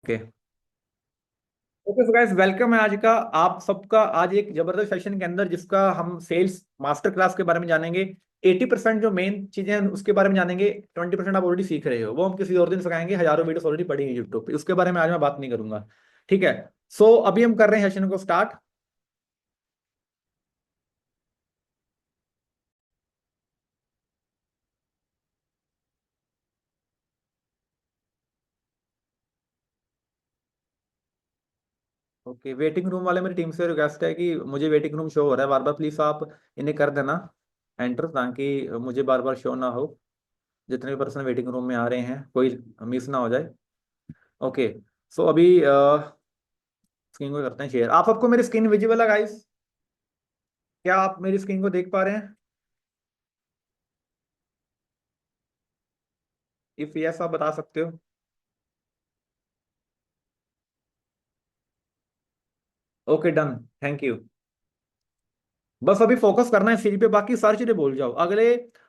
Okay. Okay so guys, welcome है आज का आप सबका। आज एक जबरदस्त सेशन के अंदर जिसका हम सेल्स मास्टर क्लास के बारे में जानेंगे। 80% जो मेन चीजें हैं उसके बारे में जानेंगे। 20% आप ऑलरेडी सीख रहे हो, वो हम किसी और दिन सिखाएंगे। हजारों वीडियोस ऑलरेडी पड़ी हैं यूट्यूब पे, उसके बारे में आज मैं बात नहीं करूंगा। ठीक है। सो अभी हम कर रहे हैं सेशन को स्टार्ट। ओके, वेटिंग रूम वाले मेरी टीम से रिक्वेस्ट है कि मुझे वेटिंग रूम शो हो रहा है बार बार, प्लीज आप इन्हें कर देना एंटर, ताकि मुझे बार बार शो ना हो। जितने भी पर्सन वेटिंग रूम में आ रहे हैं कोई मिस ना हो जाए। ओके। सो अभी स्क्रीन को करते हैं शेयर। आप सबको मेरी स्क्रीन विजिबल है गाइस? क्या आप मेरी स्क्रीन को देख पा रहे हैं? इफ यस आप बता सकते हो। Okay done. Thank you. बस अभी फोकस करना है सीरी पे, बाकी सारी चीजें भूल जाओ। अगले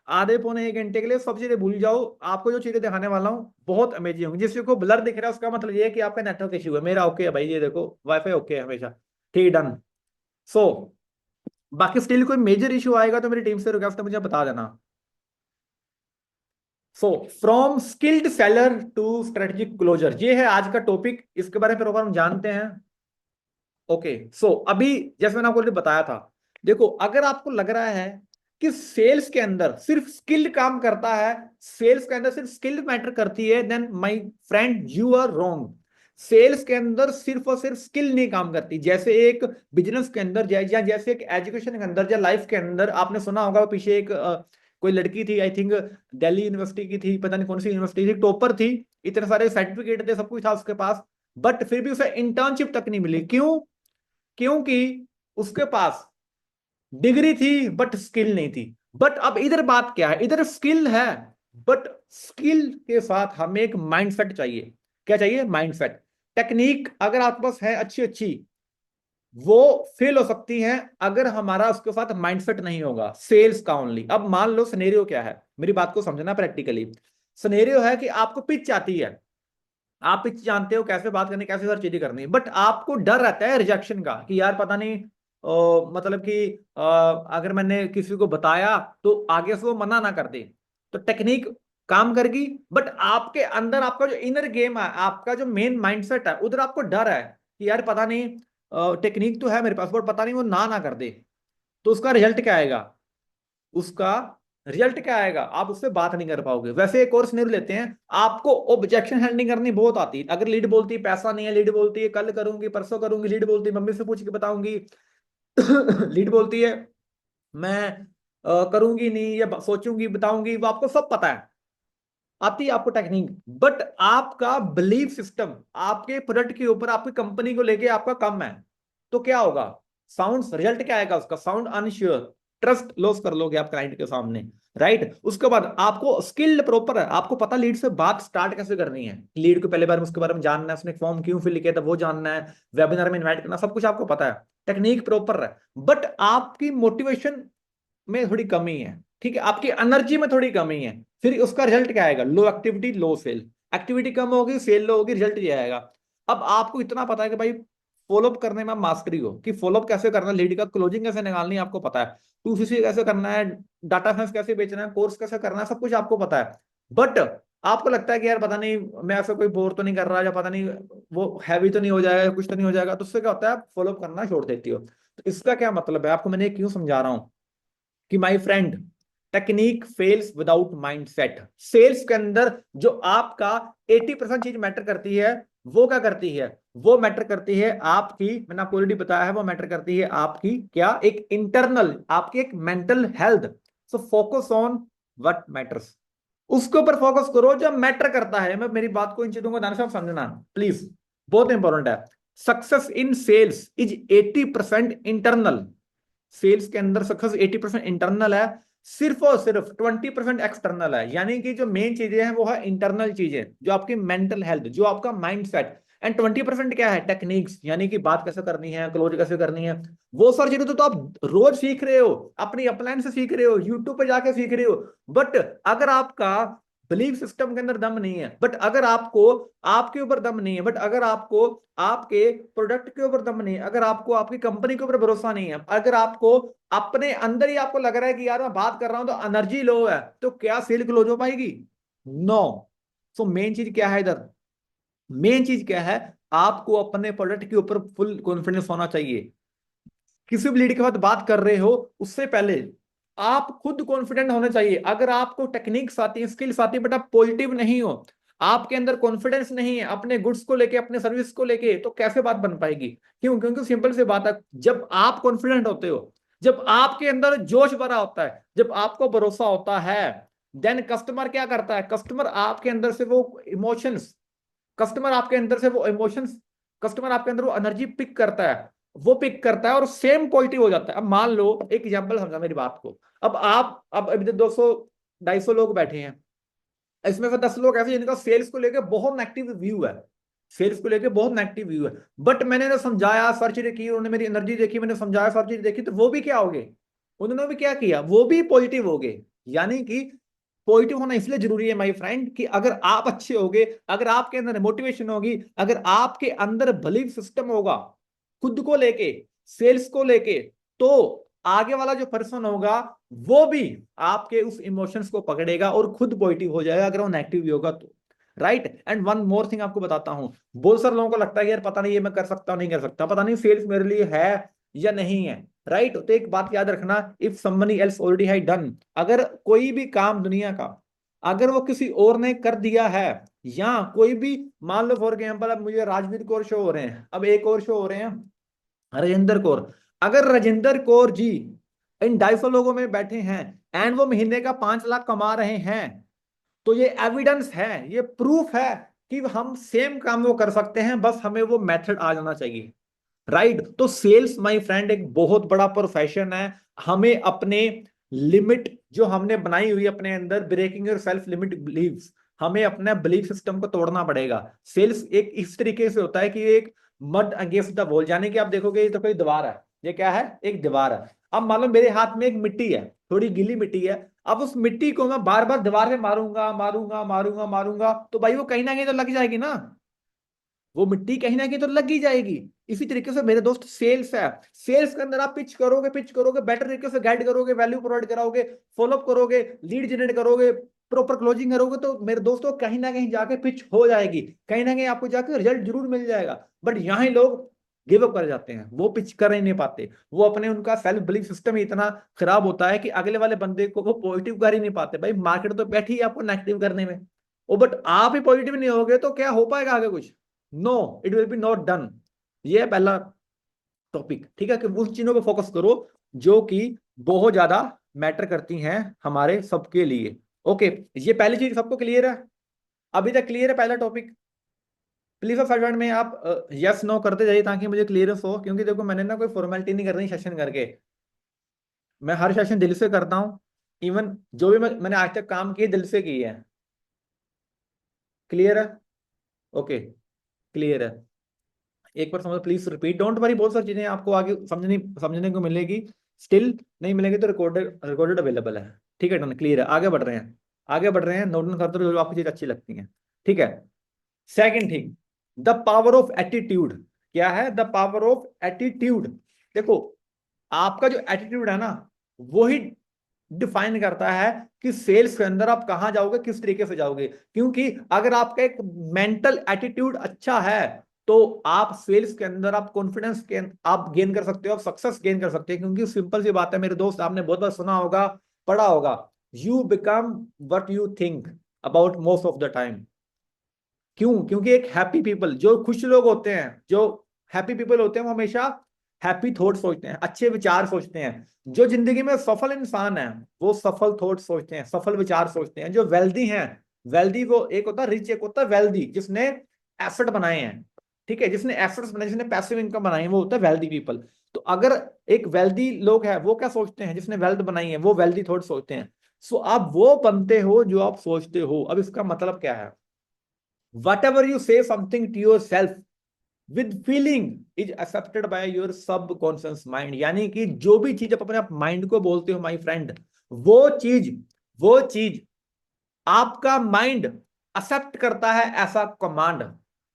आधे पौने एक घंटे के लिए सब चीजें भूल जाओ। आपको जो चीजें दिखाने वाला हूँ बहुत अमेजिंग होंगी। जिसको को ब्लर दिख रहा है उसका मतलब ये है कि आपका नेटवर्क इशू है। मेरा ओके है भाई, ये देखो वाईफाई ओके है हमेशा। ठीक, डन। सो बाकी स्टिल कोई मेजर इशू आएगा तो मेरी टीम से रिक्वेस्ट है, मुझे बता देना। So from skilled seller to strategic closure, ये है आज का टॉपिक। इसके बारे में प्रॉपर हम जानते हैं। ओके। सो अभी जैसे मैंने आपको ऑलरेडी बताया था, देखो अगर आपको लग रहा है कि सेल्स के अंदर सिर्फ स्किल्ड काम करता है, सेल्स के अंदर सिर्फ स्किल्ड मैटर करती है, then my friend you are wrong. Sales के अंदर सिर्फ और सिर्फ स्किल नहीं काम करती। जैसे एक बिजनेस के अंदर या जैसे एक एजुकेशन के अंदर या लाइफ के अंदर, आपने सुना होगा पीछे एक कोई लड़की थी, आई थिंक दिल्ली यूनिवर्सिटी की थी, पता नहीं कौन सी यूनिवर्सिटी थी, टॉपर थी, इतने सारे सर्टिफिकेट थे, सब कुछ था उसके पास, बट फिर भी उसे इंटर्नशिप तक नहीं मिली। क्यों? क्योंकि उसके पास डिग्री थी बट स्किल नहीं थी। बट अब इधर बात क्या है, इधर स्किल है, बट स्किल के साथ हमें एक माइंडसेट चाहिए। क्या चाहिए? माइंडसेट। टेक्निक अगर आपके पास है अच्छी अच्छी, वो फेल हो सकती है अगर हमारा उसके साथ माइंडसेट नहीं होगा सेल्स का ओनली। अब मान लो सिनेरियो क्या है, मेरी बात को समझना प्रैक्टिकली। सिनेरियो है कि आपको पिच आती है, आप पिच जानते हो कैसे बात करनी, कैसे हर चीजें करनी, बट आपको डर रहता है रिजेक्शन का कि यार पता नहीं मतलब कि अगर मैंने किसी को बताया तो आगे से वो मना ना कर दे। तो टेक्निक काम करेगी, बट आपके अंदर आपका जो इनर गेम है, आपका जो मेन माइंडसेट है, उधर आपको डर है कि यार पता नहीं टेक्निक तो है मेरे पास, बट पता नहीं वो ना कर दे। तो उसका रिजल्ट क्या आएगा? उसका रिजल्ट क्या आएगा? आप उससे बात नहीं कर पाओगे। वैसे एक और सिनेरियो लेते हैं, आपको ऑब्जेक्शन हैंडलिंग करनी बहुत आती है। अगर लीड बोलती है पैसा नहीं है, लीड बोलती है कल करूंगी परसों करूंगी, लीड बोलती है मम्मी से पूछ के बताऊंगी, लीड बोलती है मैं करूंगी नहीं या सोचूंगी बताऊंगी, वो आपको सब पता है, आती है आपको टेक्निक, बट आपका बिलीफ सिस्टम आपके प्रोडक्ट के ऊपर, आपकी कंपनी को लेके आपका कम है। तो क्या होगा? साउंड रिजल्ट क्या आएगा उसका? साउंड अनश्योर, ट्रस्ट लॉस कर लोगे आप क्लाइंट के सामने। राइट। उसके बाद आपको स्किल्ड प्रॉपर है, आपको पता लीड से बात स्टार्ट कैसे करनी है, लीड को पहले बार में उसके बारे में जानना है, उसने फॉर्म क्यों फिल किया था वो जानना है, वेबिनार में इनवाइट करना, सब कुछ आपको पता है, टेक्निक प्रॉपर है। बट आपकी मोटिवेशन में थोड़ी कमी है, ठीक है, आपकी एनर्जी में थोड़ी कमी है। फिर उसका रिजल्ट क्या आएगा? लो एक्टिविटी लो सेल। एक्टिविटी कम होगी, सेल लो होगी, रिजल्ट ये आएगा। अब आपको इतना पता है कि भाई फॉलोअप करने में मास्टरी हो कि फॉलोअप कैसे करना है, लीड का क्लोजिंग कैसे निकालनी है आपको पता है, 2CC कैसे करना है, डाटा साइंस कैसे बेचना है, कोर्स कैसे करना है, सब कुछ आपको पता है। बट आपको लगता है कि यार पता नहीं मैं ऐसा कोई बोर तो नहीं कर रहा, या पता नहीं वो हैवी तो नहीं हो जाएगा, कुछ तो नहीं हो जाएगा, तो उससे क्या होता है आप फॉलोअप करना छोड़ देती हो। तो इसका क्या मतलब है, आपको मैंने क्यों समझा रहा हूं कि my friend, technique fails without mindset. Sales के अंदर जो आपका 80% चीज मैटर करती है, वो क्या करती है? वो मैटर करती है आपकी, मैंने आपको ऑलरेडी बताया है, वो मैटर करती है आपकी क्या, एक इंटरनल, आपकी एक mental health. So focus on what matters, उसके ऊपर फोकस करो जो मैटर करता है। मैं मेरी बात को इन चीजों को ध्यान से समझना प्लीज, बहुत इंपॉर्टेंट है। Success in sales is 80% internal. Sales के अंदर सक्सेस 80% इंटरनल है, सिर्फ और सिर्फ 20% एक्सटर्नल है। यानी कि जो मेन चीजें हैं वो है इंटरनल चीजें, जो आपकी मेंटल हेल्थ, जो आपका माइंड सेट। एंड 20% क्या है? टेक्निक्स, यानी कि बात कैसे करनी है, क्लोज कैसे करनी है, वो सारी चीजें तो आप रोज सीख रहे हो, अपनी अपलाइन से सीख रहे हो, यूट्यूब पे जाके सीख रहे हो। बट अगर आपका बिलीफ सिस्टम के अंदर दम नहीं है, बट अगर आपको आपके ऊपर दम नहीं है, बट अगर आपको आपके प्रोडक्ट के ऊपर दम नहीं है, अगर आपको आपकी कंपनी के ऊपर भरोसा नहीं है, अगर आपको अपने अंदर ही आपको लग रहा है कि यार मैं बात कर रहा हूं तो एनर्जी लो है, तो क्या सेल क्लोज हो पाएगी? नो। सो मेन चीज क्या है इधर? मेन चीज क्या है? आपको अपने प्रोडक्ट के ऊपर फुल कॉन्फिडेंस होना चाहिए। किसी भी लीड के साथ बात कर रहे हो उससे पहले आप खुद कॉन्फिडेंट होने चाहिए। अगर आपको टेक्निक्स आती है, स्किल्स आती है, बट आप पॉजिटिव नहीं हो, आपके अंदर कॉन्फिडेंस नहीं है अपने गुड्स को लेके, अपने सर्विस को लेके, तो कैसे बात बन पाएगी? क्यों? क्योंकि सिंपल सी बात है, जब आप कॉन्फिडेंट होते हो, जब आपके अंदर जोश भरा होता है, जब आपको भरोसा होता है, देन कस्टमर क्या करता है? कस्टमर आपके अंदर से वो इमोशंस कस्टमर आपके अंदर से वो इमोशंस कस्टमर आपके अंदर वो एनर्जी पिक करता है, वो पिक करता है और सेम पॉजिटिव हो जाता है। अब मान लो, एक एग्जांपल समझा मेरी बात को। अब आप अब अभी 200 250 लोग बैठे हैं, इसमें से 10 लोग ऐसे जिनका सेल्स को लेकर बहुत नेगेटिव व्यू है, सेल्स को लेकर बहुत नेगेटिव व्यू है, बट मैंने ना समझाया, सर्च की, उन्होंने मेरी एनर्जी देखी, मैंने समझाया, सर्च देखी, तो वो भी क्या हो गए? उन्होंने भी क्या किया? वो भी पॉजिटिव हो गए। यानी कि पॉजिटिव होना इसलिए जरूरी है माय फ्रेंड, कि अगर आप अच्छे होगे, अगर आपके अंदर मोटिवेशन होगी, अगर आपके अंदर बिलीफ सिस्टम होगा खुद को लेके, सेल्स को लेके, तो आगे वाला जो पर्सन होगा वो भी आपके उस इमोशंस को पकड़ेगा और खुद पॉजिटिव हो जाएगा, अगर वो नेगेटिव भी होगा तो। Right. And one more thing आपको बताता हूं, बहुत सारे लोगों को लगता है यार पता नहीं ये मैं कर सकता हूं नहीं कर सकता, पता नहीं सेल्स मेरे लिए है या नहीं है। राइट। तो एक बात याद रखना, if somebody else already have done, अगर कोई भी काम दुनिया का अगर वो किसी और ने कर दिया है, या कोई भी, मान लो फॉर एग्जाम्पल अब मुझे राजवीर कौर शो हो रहे हैं, अब एक और शो हो रहे हैं राजेंद्र कौर, अगर राजेंद्र कौर जी इन 250 लोगों में बैठे हैं एंड वो महीने का 5 लाख कमा रहे हैं, तो ये एविडेंस है, ये प्रूफ है कि हम सेम काम वो कर सकते हैं, बस हमें वो मेथड आ जाना चाहिए। राइट। तो सेल्स माय फ्रेंड एक बहुत बड़ा प्रोफेशन है। हमें अपने लिमिट जो हमने बनाई हुई है अपने अंदर, breaking your self limit believes, हमें अपने बिलीफ सिस्टम को तोड़ना पड़ेगा। सेल्स एक इस तरीके से होता है कि एक मड अगेंस्ट द वॉल, यानी कि आप देखोगे ये तो कोई दीवार है, ये क्या है? एक दीवार है। अब मान लो मेरे हाथ में एक मिट्टी है, थोड़ी गीली मिट्टी है, अब उस मिट्टी को मैं बार बार दीवार पे मारूंगा मारूंगा मारूंगा मारूंगा, तो भाई वो कहीं ना कहीं तो लग जाएगी ना, वो मिट्टी कहीं ना कहीं तो लग ही जाएगी। इसी तरीके से मेरे दोस्त सेल्स है, सेल्स के अंदर आप पिच करोगे, बेटर तरीके से गाइड करोगे, वैल्यू प्रोवाइड कराओगे, फॉलोअप करोगे, लीड जनरेट करोगे, प्रॉपर क्लोजिंग करोगे, तो मेरे दोस्तों कहीं ना कहीं जाके पिच हो जाएगी, कहीं ना कहीं आपको जाके रिजल्ट जरूर मिल जाएगा। बट यहाँ ही लोग गिव अप कर जाते हैं, वो पिच कर ही नहीं पाते, वो अपने उनका सेल्फ बिलीफ सिस्टम ही इतना खराब होता है कि अगले वाले बंदे को वो पॉजिटिव कर ही नहीं पाते। भाई मार्केट तो बैठी है आपको नेगेटिव करने में, ओ बट आप ही पॉजिटिव नहीं होगे तो क्या हो पाएगा आगे कुछ? No, it will be not done. ये है पहला टॉपिक, ठीक है, कि उस चीजों पे फोकस करो जो कि बहुत ज्यादा मैटर करती हैं हमारे सबके लिए। ओके। ये पहली चीज सबको क्लियर है? अभी तक क्लियर है पहला टॉपिक? प्लीज फटाफट में आप यस नो करते जाइए ताकि मुझे क्लियरेंस हो, क्योंकि देखो मैंने ना कोई फॉर्मेलिटी नहीं करनी सेशन करके, मैं हर सेशन दिल से करता हूँ। इवन जो भी मैंने आज तक काम किए दिल से किए हैं। क्लियर है? ओके। क्लियर है? एक बार समझो, प्लीज रिपीट, डोंट वरी, बहुत सारी चीजें आपको आगे समझने समझने को मिलेगी, स्टिल नहीं मिलेगी तो रिकॉर्डेड रिकॉर्डेड अवेलेबल है। ठीक है, डन, क्लियर है, आगे बढ़ रहे हैं, आगे बढ़ रहे हैं, नोट डाउन करते रहो जो आपको चीज अच्छी लगती है। ठीक है। Second thing, the power of attitude. क्या है? The power of attitude. देखो, आपका जो एटीट्यूड है ना, वो ही डिफाइन करता है कि सेल्स के अंदर आप कहां जाओगे, किस तरीके से जाओगे। क्योंकि अगर आपका एक मेंटल एटीट्यूड अच्छा है, तो आप सेल्स के अंदर आप कॉन्फिडेंस के आप गेन कर सकते हो, आप सक्सेस गेन कर सकते हो। क्योंकि सिंपल सी बात है मेरे दोस्त, आपने बहुत बार सुना होगा, पढ़ा होगा, you become what you think about most of the time. क्यों? क्योंकि एक हैप्पी पीपल, जो खुश लोग होते हैं, जो हैप्पी पीपल होते हैं, वो हमेशा हैप्पी थॉट सोचते हैं, अच्छे विचार सोचते हैं। जो जिंदगी में सफल इंसान है, वो सफल थॉट सोचते हैं, सफल विचार सोचते हैं। जो वेल्दी हैं, वेल्दी वो एक होता है रिच, एक होता है वेल्दी, जिसने एसेट बनाए हैं। ठीक है, जिसने एसेट्स बनाए, जिसने पैसिव इनकम बनाई है, वो होता है वेल्दी पीपल। तो अगर एक वेल्दी लोग है, वो क्या सोचते हैं? जिसने वेल्थ बनाई है, वो वेल्दी थॉट सोचते हैं। सो आप वो बनते हो जो आप सोचते हो। अब इसका मतलब क्या है? whatever you say something to yourself with feeling is accepted by your subconscious mind। यानी कि जो भी चीज आप अपने आप माइंड को बोलते हो माय फ्रेंड, वो चीज वो चीज आपका माइंड एक्सेप्ट करता है ऐसा कमांड,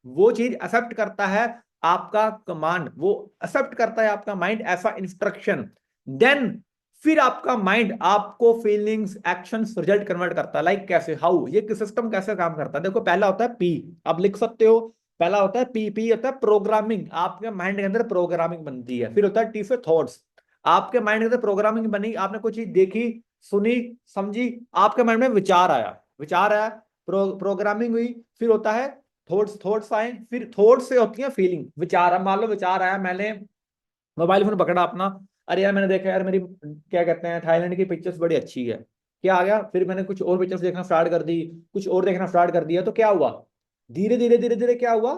वो चीज एक्सेप्ट करता है आपका कमांड, वो एक्सेप्ट करता है आपका माइंड ऐसा इंस्ट्रक्शन, देन फिर आपका माइंड आपको फीलिंग्स एक्शंस रिजल्ट कन्वर्ट करता है। लाइक कैसे, हाउ, ये सिस्टम कैसे काम करता है? देखो पहला होता है पी, आप लिख सकते हो, पहला होता है पी, पी होता है प्रोग्रामिंग, आपके माइंड के अंदर प्रोग्रामिंग बनती है। फिर होता है टी से थॉट्स, आपके माइंड के अंदर प्रोग्रामिंग बनी, आपने कुछ चीज देखी, सुनी, समझी, आपके माइंड में विचार आया, विचार आया, प्रोग्रामिंग हुई। फिर होता है थॉट्स, थॉट्स आए, फिर थॉट्स से होती है फीलिंग, विचार। मान लो विचार आया, मैंने मोबाइल फोन पकड़ा अपना, अरे यार मैंने देखा यार मेरी क्या कहते हैं थाईलैंड की पिक्चर्स बड़ी अच्छी है, क्या आ गया, फिर मैंने कुछ और पिक्चर्स देखना स्टार्ट कर दी, कुछ और देखना स्टार्ट कर दिया, तो क्या हुआ, धीरे धीरे धीरे धीरे क्या हुआ,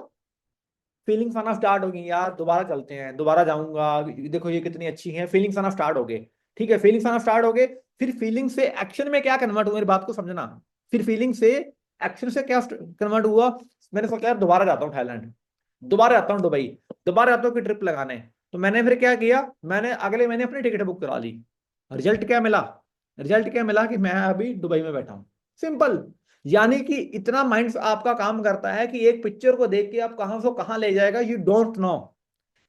फीलिंग्स आना स्टार्ट हो गई, यार दोबारा चलते हैं, दोबारा जाऊंगा, देखो ये कितनी अच्छी है, फीलिंग्स आना स्टार्ट हो गए। ठीक है, फीलिंग्स आना स्टार्ट हो गए, फिर फीलिंग से एक्शन में क्या कन्वर्ट हुआ, मेरी बात को समझना, फिर फीलिंग से एक्शन से क्या कन्वर्ट हुआ, मैंने सोचा यार दोबारा जाता हूँ थाईलैंड, दोबारा जाता हूँ दुबई, दोबारा जाता हूँ कि ट्रिप लगाने। तो मैंने फिर क्या किया, मैंने अगले महीने अपनी टिकट बुक करा ली। रिजल्ट क्या मिला, रिजल्ट क्या मिला कि मैं अभी दुबई में बैठा हूं, सिंपल। यानी कि इतना माइंड आपका काम करता है कि एक पिक्चर को देख के आप कहां से कहां ले जाएगा, यू डोंट नो।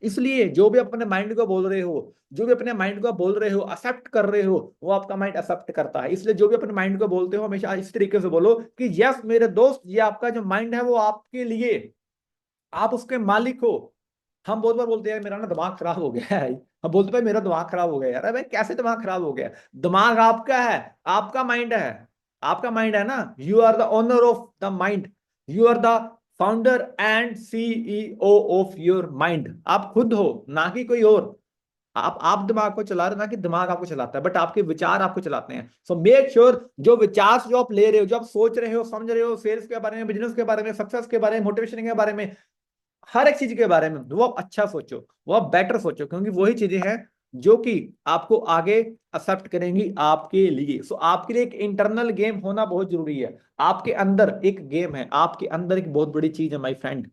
इसलिए जो भी अपने माइंड को बोल रहे हो, जो भी अपने माइंड को बोल रहे हो, एक्सेप्ट कर रहे हो, वो आपका माइंड एक्सेप्ट करता है। इसलिए जो भी अपने माइंड को बोलते हो हमेशा इस तरीके से बोलो कि यस मेरे दोस्त, ये आपका जो माइंड है वो आपके लिए, आप उसके मालिक हो। हम बहुत बार बोलते हैं मेरा ना दिमाग खराब हो गया है, हम बोलते भाई मेरा दिमाग खराब हो गया यार, अरे भाई कैसे दिमाग खराब हो गया, दिमाग आपका है, आपका माइंड है, आपका माइंड है ना, you are the owner of the mind, you are the founder and CEO of your mind, आप खुद हो ना कि कोई और। आप दिमाग को चला रहे हो ना कि दिमाग आपको चलाता है, बट आपके विचार आपको चलाते हैं। सो मेक श्योर जो विचार जो आप ले रहे हो, जो आप सोच रहे हो, समझ रहे हो, सेल्स के बारे में, बिजनेस के बारे में, सक्सेस के बारे में, मोटिवेशन के बारे में, हर एक चीज के बारे में वो आप अच्छा सोचो, वो आप बेटर सोचो, क्योंकि वही चीजें हैं जो कि आपको आगे एक्सेप्ट करेंगी आपके लिए। सो आपके लिए एक इंटरनल गेम होना बहुत जरूरी है, आपके अंदर एक गेम है, आपके अंदर एक बहुत बड़ी चीज है माय फ्रेंड,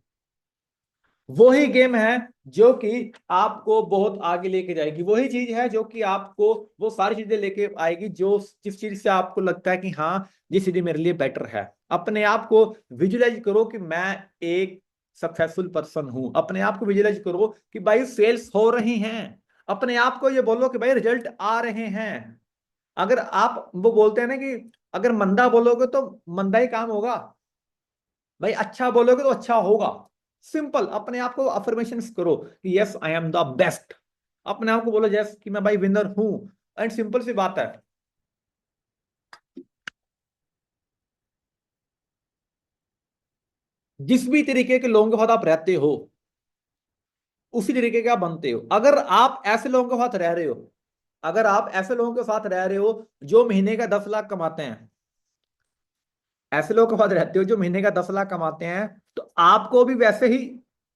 वही गेम है जो कि आपको बहुत आगे लेके जाएगी, वही चीज है जो कि आपको वो सारी चीजें लेके आएगी जो जिस चीज से आपको लगता है कि हाँ ये चीज मेरे लिए बेटर है। अपने आप को विजुअलाइज करो कि मैं एक सक्सेसफुल पर्सन हूं, अपने आप को विजुअलाइज करो कि भाई सेल्स हो रही हैं, अपने आप को ये बोलो कि भाई रिजल्ट आ रहे हैं। अगर आप वो बोलते हैं ना कि अगर मंदा बोलोगे तो मंदा ही काम होगा, भाई अच्छा बोलोगे तो अच्छा होगा। सिंपल, अपने आप को अफर्मेशन करो कि yes I am the best, अपने आप को बोलो यस कि मैं भाई विनर हूं। एंड सिंपल सी बात है, जिस भी तरीके के लोगों के साथ आप रहते हो उसी तरीके के आप बनते हो। अगर आप ऐसे लोगों के साथ रह रहे हो, अगर आप ऐसे लोगों के साथ रह रहे हो जो महीने का 10 लाख कमाते हैं, ऐसे लोगों के साथ रहते हो जो महीने का 10 लाख कमाते हैं, तो आपको भी वैसे ही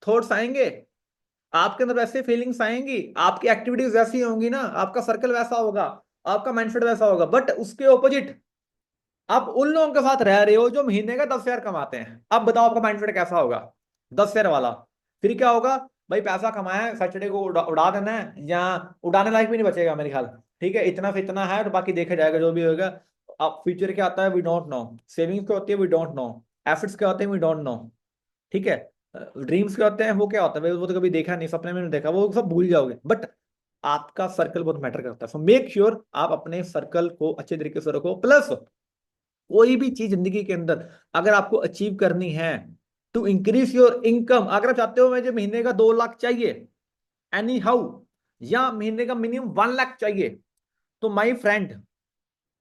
थॉट्स आएंगे, आपके अंदर वैसे फीलिंग्स आएंगी, आपकी एक्टिविटीज वैसी होंगी ना, आपका सर्कल वैसा होगा, आपका माइंडसेट वैसा होगा। बट उसके ऑपोजिट आप उन लोगों के साथ रह रहे हो जो महीने का 10 हजार कमाते हैं, अब बताओ आपका माइंडसेट कैसा होगा, 10 हजार वाला। फिर क्या होगा, भाई पैसा कमाया है, सैटरडे को उड़ा देना है, या उड़ाने लायक भी नहीं बचेगा मेरे ख्याल। ठीक है, इतना से इतना है और बाकी देखा जाएगा जो भी होगा। अब फ्यूचर क्या आता है वी डोंट नो, सेविंग्स क्या होती है वी डोंट नो, एसेट्स क्या होते हैं वी डोंट नो। ठीक है, ड्रीम्स क्या होते हैं वो क्या होता है भाई, वो तो कभी देखा नहीं, सपने में नहीं देखा, वो सब भूल जाओगे। बट आपका सर्कल बहुत मैटर करता है, सो मेक श्योर आप अपने सर्कल को अच्छे तरीके से रखो। प्लस कोई भी चीज जिंदगी के अंदर अगर आपको अचीव करनी है, टू इंक्रीज योर इनकम, अगर आप चाहते हो मुझे महीने का 2 लाख चाहिए एनी हाउ, या महीने का मिनिमम 1 लाख चाहिए, तो माई फ्रेंड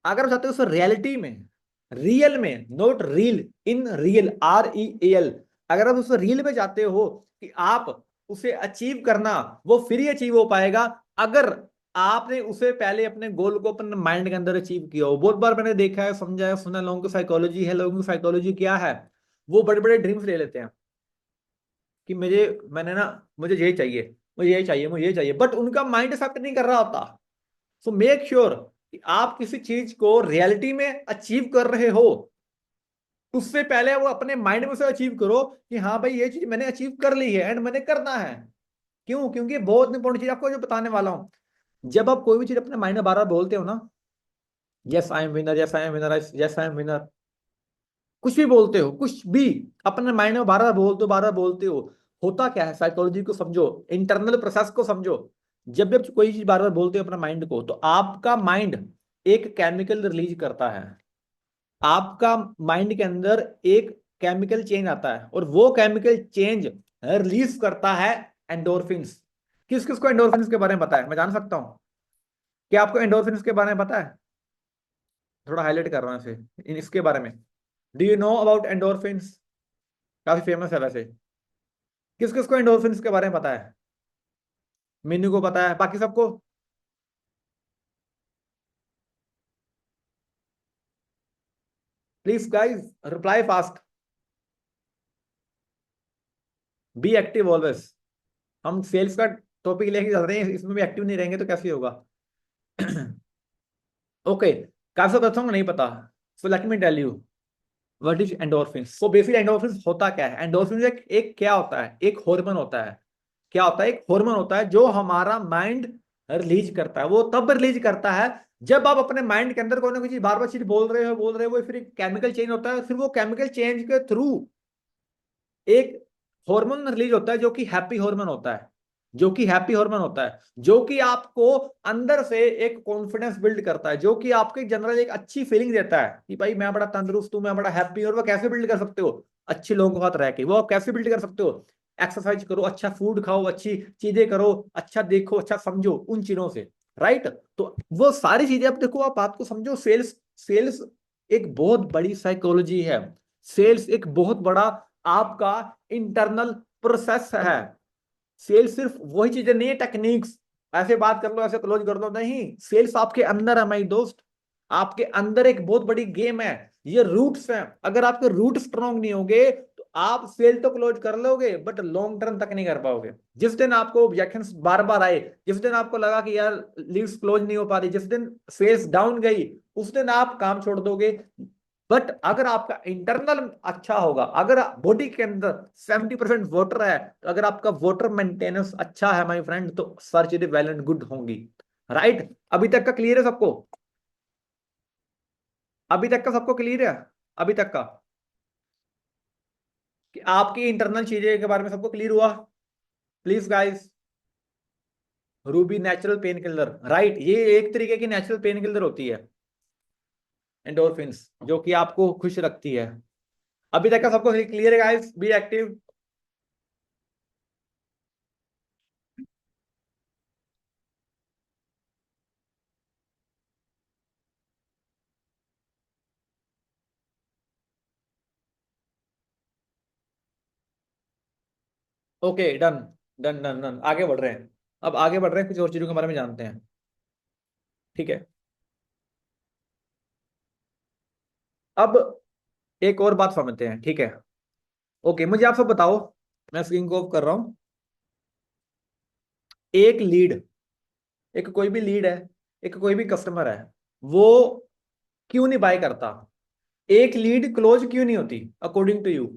अगर आप चाहते हो सर रियलिटी में, रियल में, not reel, in real, REAL, अगर आप उस रियल में चाहते हो कि आप उसे अचीव करना, वो फ्री अचीव हो पाएगा अगर आपने उसे पहले अपने गोल को अपने माइंड के अंदर अचीव किया हो। बहुत बार मैंने देखा है, समझा है, सुना, लोगों की साइकोलॉजी है, लोगों की साइकोलॉजी क्या है, वो बड़े बड़े ड्रीम्स ले लेते हैं कि मैंने ना मुझे ये चाहिए, मुझे ये चाहिए, मुझे ये चाहिए, बट उनका माइंड एक्सेप्ट नहीं कर रहा होता। सो मेक श्योर कि आप किसी चीज को रियलिटी में अचीव कर रहे हो, उससे पहले वो अपने माइंड में से अचीव करो कि हाँ भाई ये चीज मैंने अचीव कर ली है एंड मैंने करना है। क्यों? क्योंकि बहुत इंपॉर्टेंट चीज आपको जो बताने वाला हूं, जब आप कोई भी चीज अपने माइंड में बार बार बोलते हो ना, yes I am winner, yes I am winner, yes I am winner, कुछ भी बोलते हो, कुछ भी अपने माइंड में बार बार बोलते हो, बार बार बोलते हो। होता क्या है, साइकोलॉजी को समझो, इंटरनल प्रोसेस को समझो। जब भी आप कोई चीज बार बार बोलते हो अपने माइंड को, तो आपका माइंड एक केमिकल रिलीज करता है। आपका माइंड के अंदर एक केमिकल चेंज आता है, और वो केमिकल चेंज रिलीज करता है एंडोर्फिन्स। किस किस को एंडोर्फिन्स के बारे में पता है, मैं जान सकता हूँ? क्या आपको एंडोर्फिन्स के बारे में पता है? थोड़ा हाईलाइट कर रहा हूँ इसे, इसके बारे में। Do you know about endorphins? काफी फेमस है वैसे। किस किस को एंडोर्फिन्स के बारे में पता है? मीनू को पता है, बाकी सबको? Please guys, reply fast. Be active always. हम सेल्स का टॉपिक लेके चल रहे हैं, इसमें भी एक्टिव नहीं रहेंगे तो कैसे होगा? ओके, काफी सब बच्चों को नहीं पता। So let me tell you what is endorphins. So basically endorphins होता क्या है? एंडोर्फिन्स एक क्या होता है, एक हार्मोन होता है। क्या होता है? एक हार्मोन होता है जो हमारा माइंड रिलीज करता है। वो तब रिलीज करता है जब आप अपने माइंड के अंदर कोई ना कोई चीज बार बार चीज बोल रहे हो, फिर एक केमिकल चेंज होता है, फिर वो केमिकल चेंज के थ्रू एक हार्मोन रिलीज होता है, जो कि हैप्पी हार्मोन होता है। जो कि हैप्पी हार्मोन होता है, जो कि आपको अंदर से एक कॉन्फिडेंस बिल्ड करता है, जो कि आपको जनरल एक अच्छी फीलिंग देता है कि भाई मैं बड़ा तंदुरुस्त हूं, मैं बड़ा हैप्पी हूं। और वो कैसे बिल्ड कर सकते हो? अच्छे लोगों के साथ रह के। वो आप कैसे बिल्ड कर सकते हो? एक्सरसाइज करो, अच्छा फूड खाओ, अच्छी चीजें करो, अच्छा देखो, अच्छा समझो उन चीजों से। राइट? तो वो सारी चीजें, आप देखो, आप बात को समझो। सेल्स सेल्स एक बहुत बड़ी साइकोलॉजी है। सेल्स एक बहुत बड़ा आपका इंटरनल प्रोसेस है। सेल्स सिर्फ वही चीजें नहीं है, टेक्निक्स, ऐसे बात कर लो, ऐसे क्लोज कर दो, नहीं। सेल्स आपके अंदर है मेरी दोस्त। आपके अंदर एक बहुत बड़ी गेम है। ये रूट्स हैं। अगर आपके रूट स्ट्रांग नहीं होंगे, तो आप सेल तो क्लोज कर लोगे, बट लॉन्ग टर्म तक नहीं कर पाओगे। जिस दिन आपको ऑब्जेक्शंस बार बार आए, जिस दिन आपको लगा कि यार लीड्स क्लोज नहीं हो पा रही, जिस दिन सेल्स डाउन गई, उस दिन आप काम छोड़ दोगे। बट अगर आपका इंटरनल अच्छा होगा, अगर बॉडी के अंदर 70% वाटर है, तो अगर आपका वाटर मेंटेनेंस अच्छा है माय फ्रेंड, तो सारी चीजें वेल एंड गुड होंगी। राइट? अभी तक का क्लियर है सबको? अभी तक का सबको क्लियर है? अभी तक का कि आपकी इंटरनल चीजें के बारे में सबको क्लियर हुआ? Please guys. Ruby natural pain killer, right? ये एक तरीके की नेचुरल पेन किलर होती है, एंडोर्फिन्स, जो कि आपको खुश रखती है। अभी तक का सबको क्लियर है guys? Be active. Okay, done done done done, आगे बढ़ रहे हैं। अब आगे बढ़ रहे हैं, कुछ और चीजों के बारे में जानते हैं। ठीक है। अब एक और बात समझते हैं, ठीक है? ओके, मुझे आप सब बताओ। मैं स्क्रीन को ऑफ कर रहा हूं। एक लीड, एक कोई भी लीड है, एक कोई भी कस्टमर है, वो क्यों नहीं बाय करता? एक लीड क्लोज क्यों नहीं होती अकॉर्डिंग टू यू?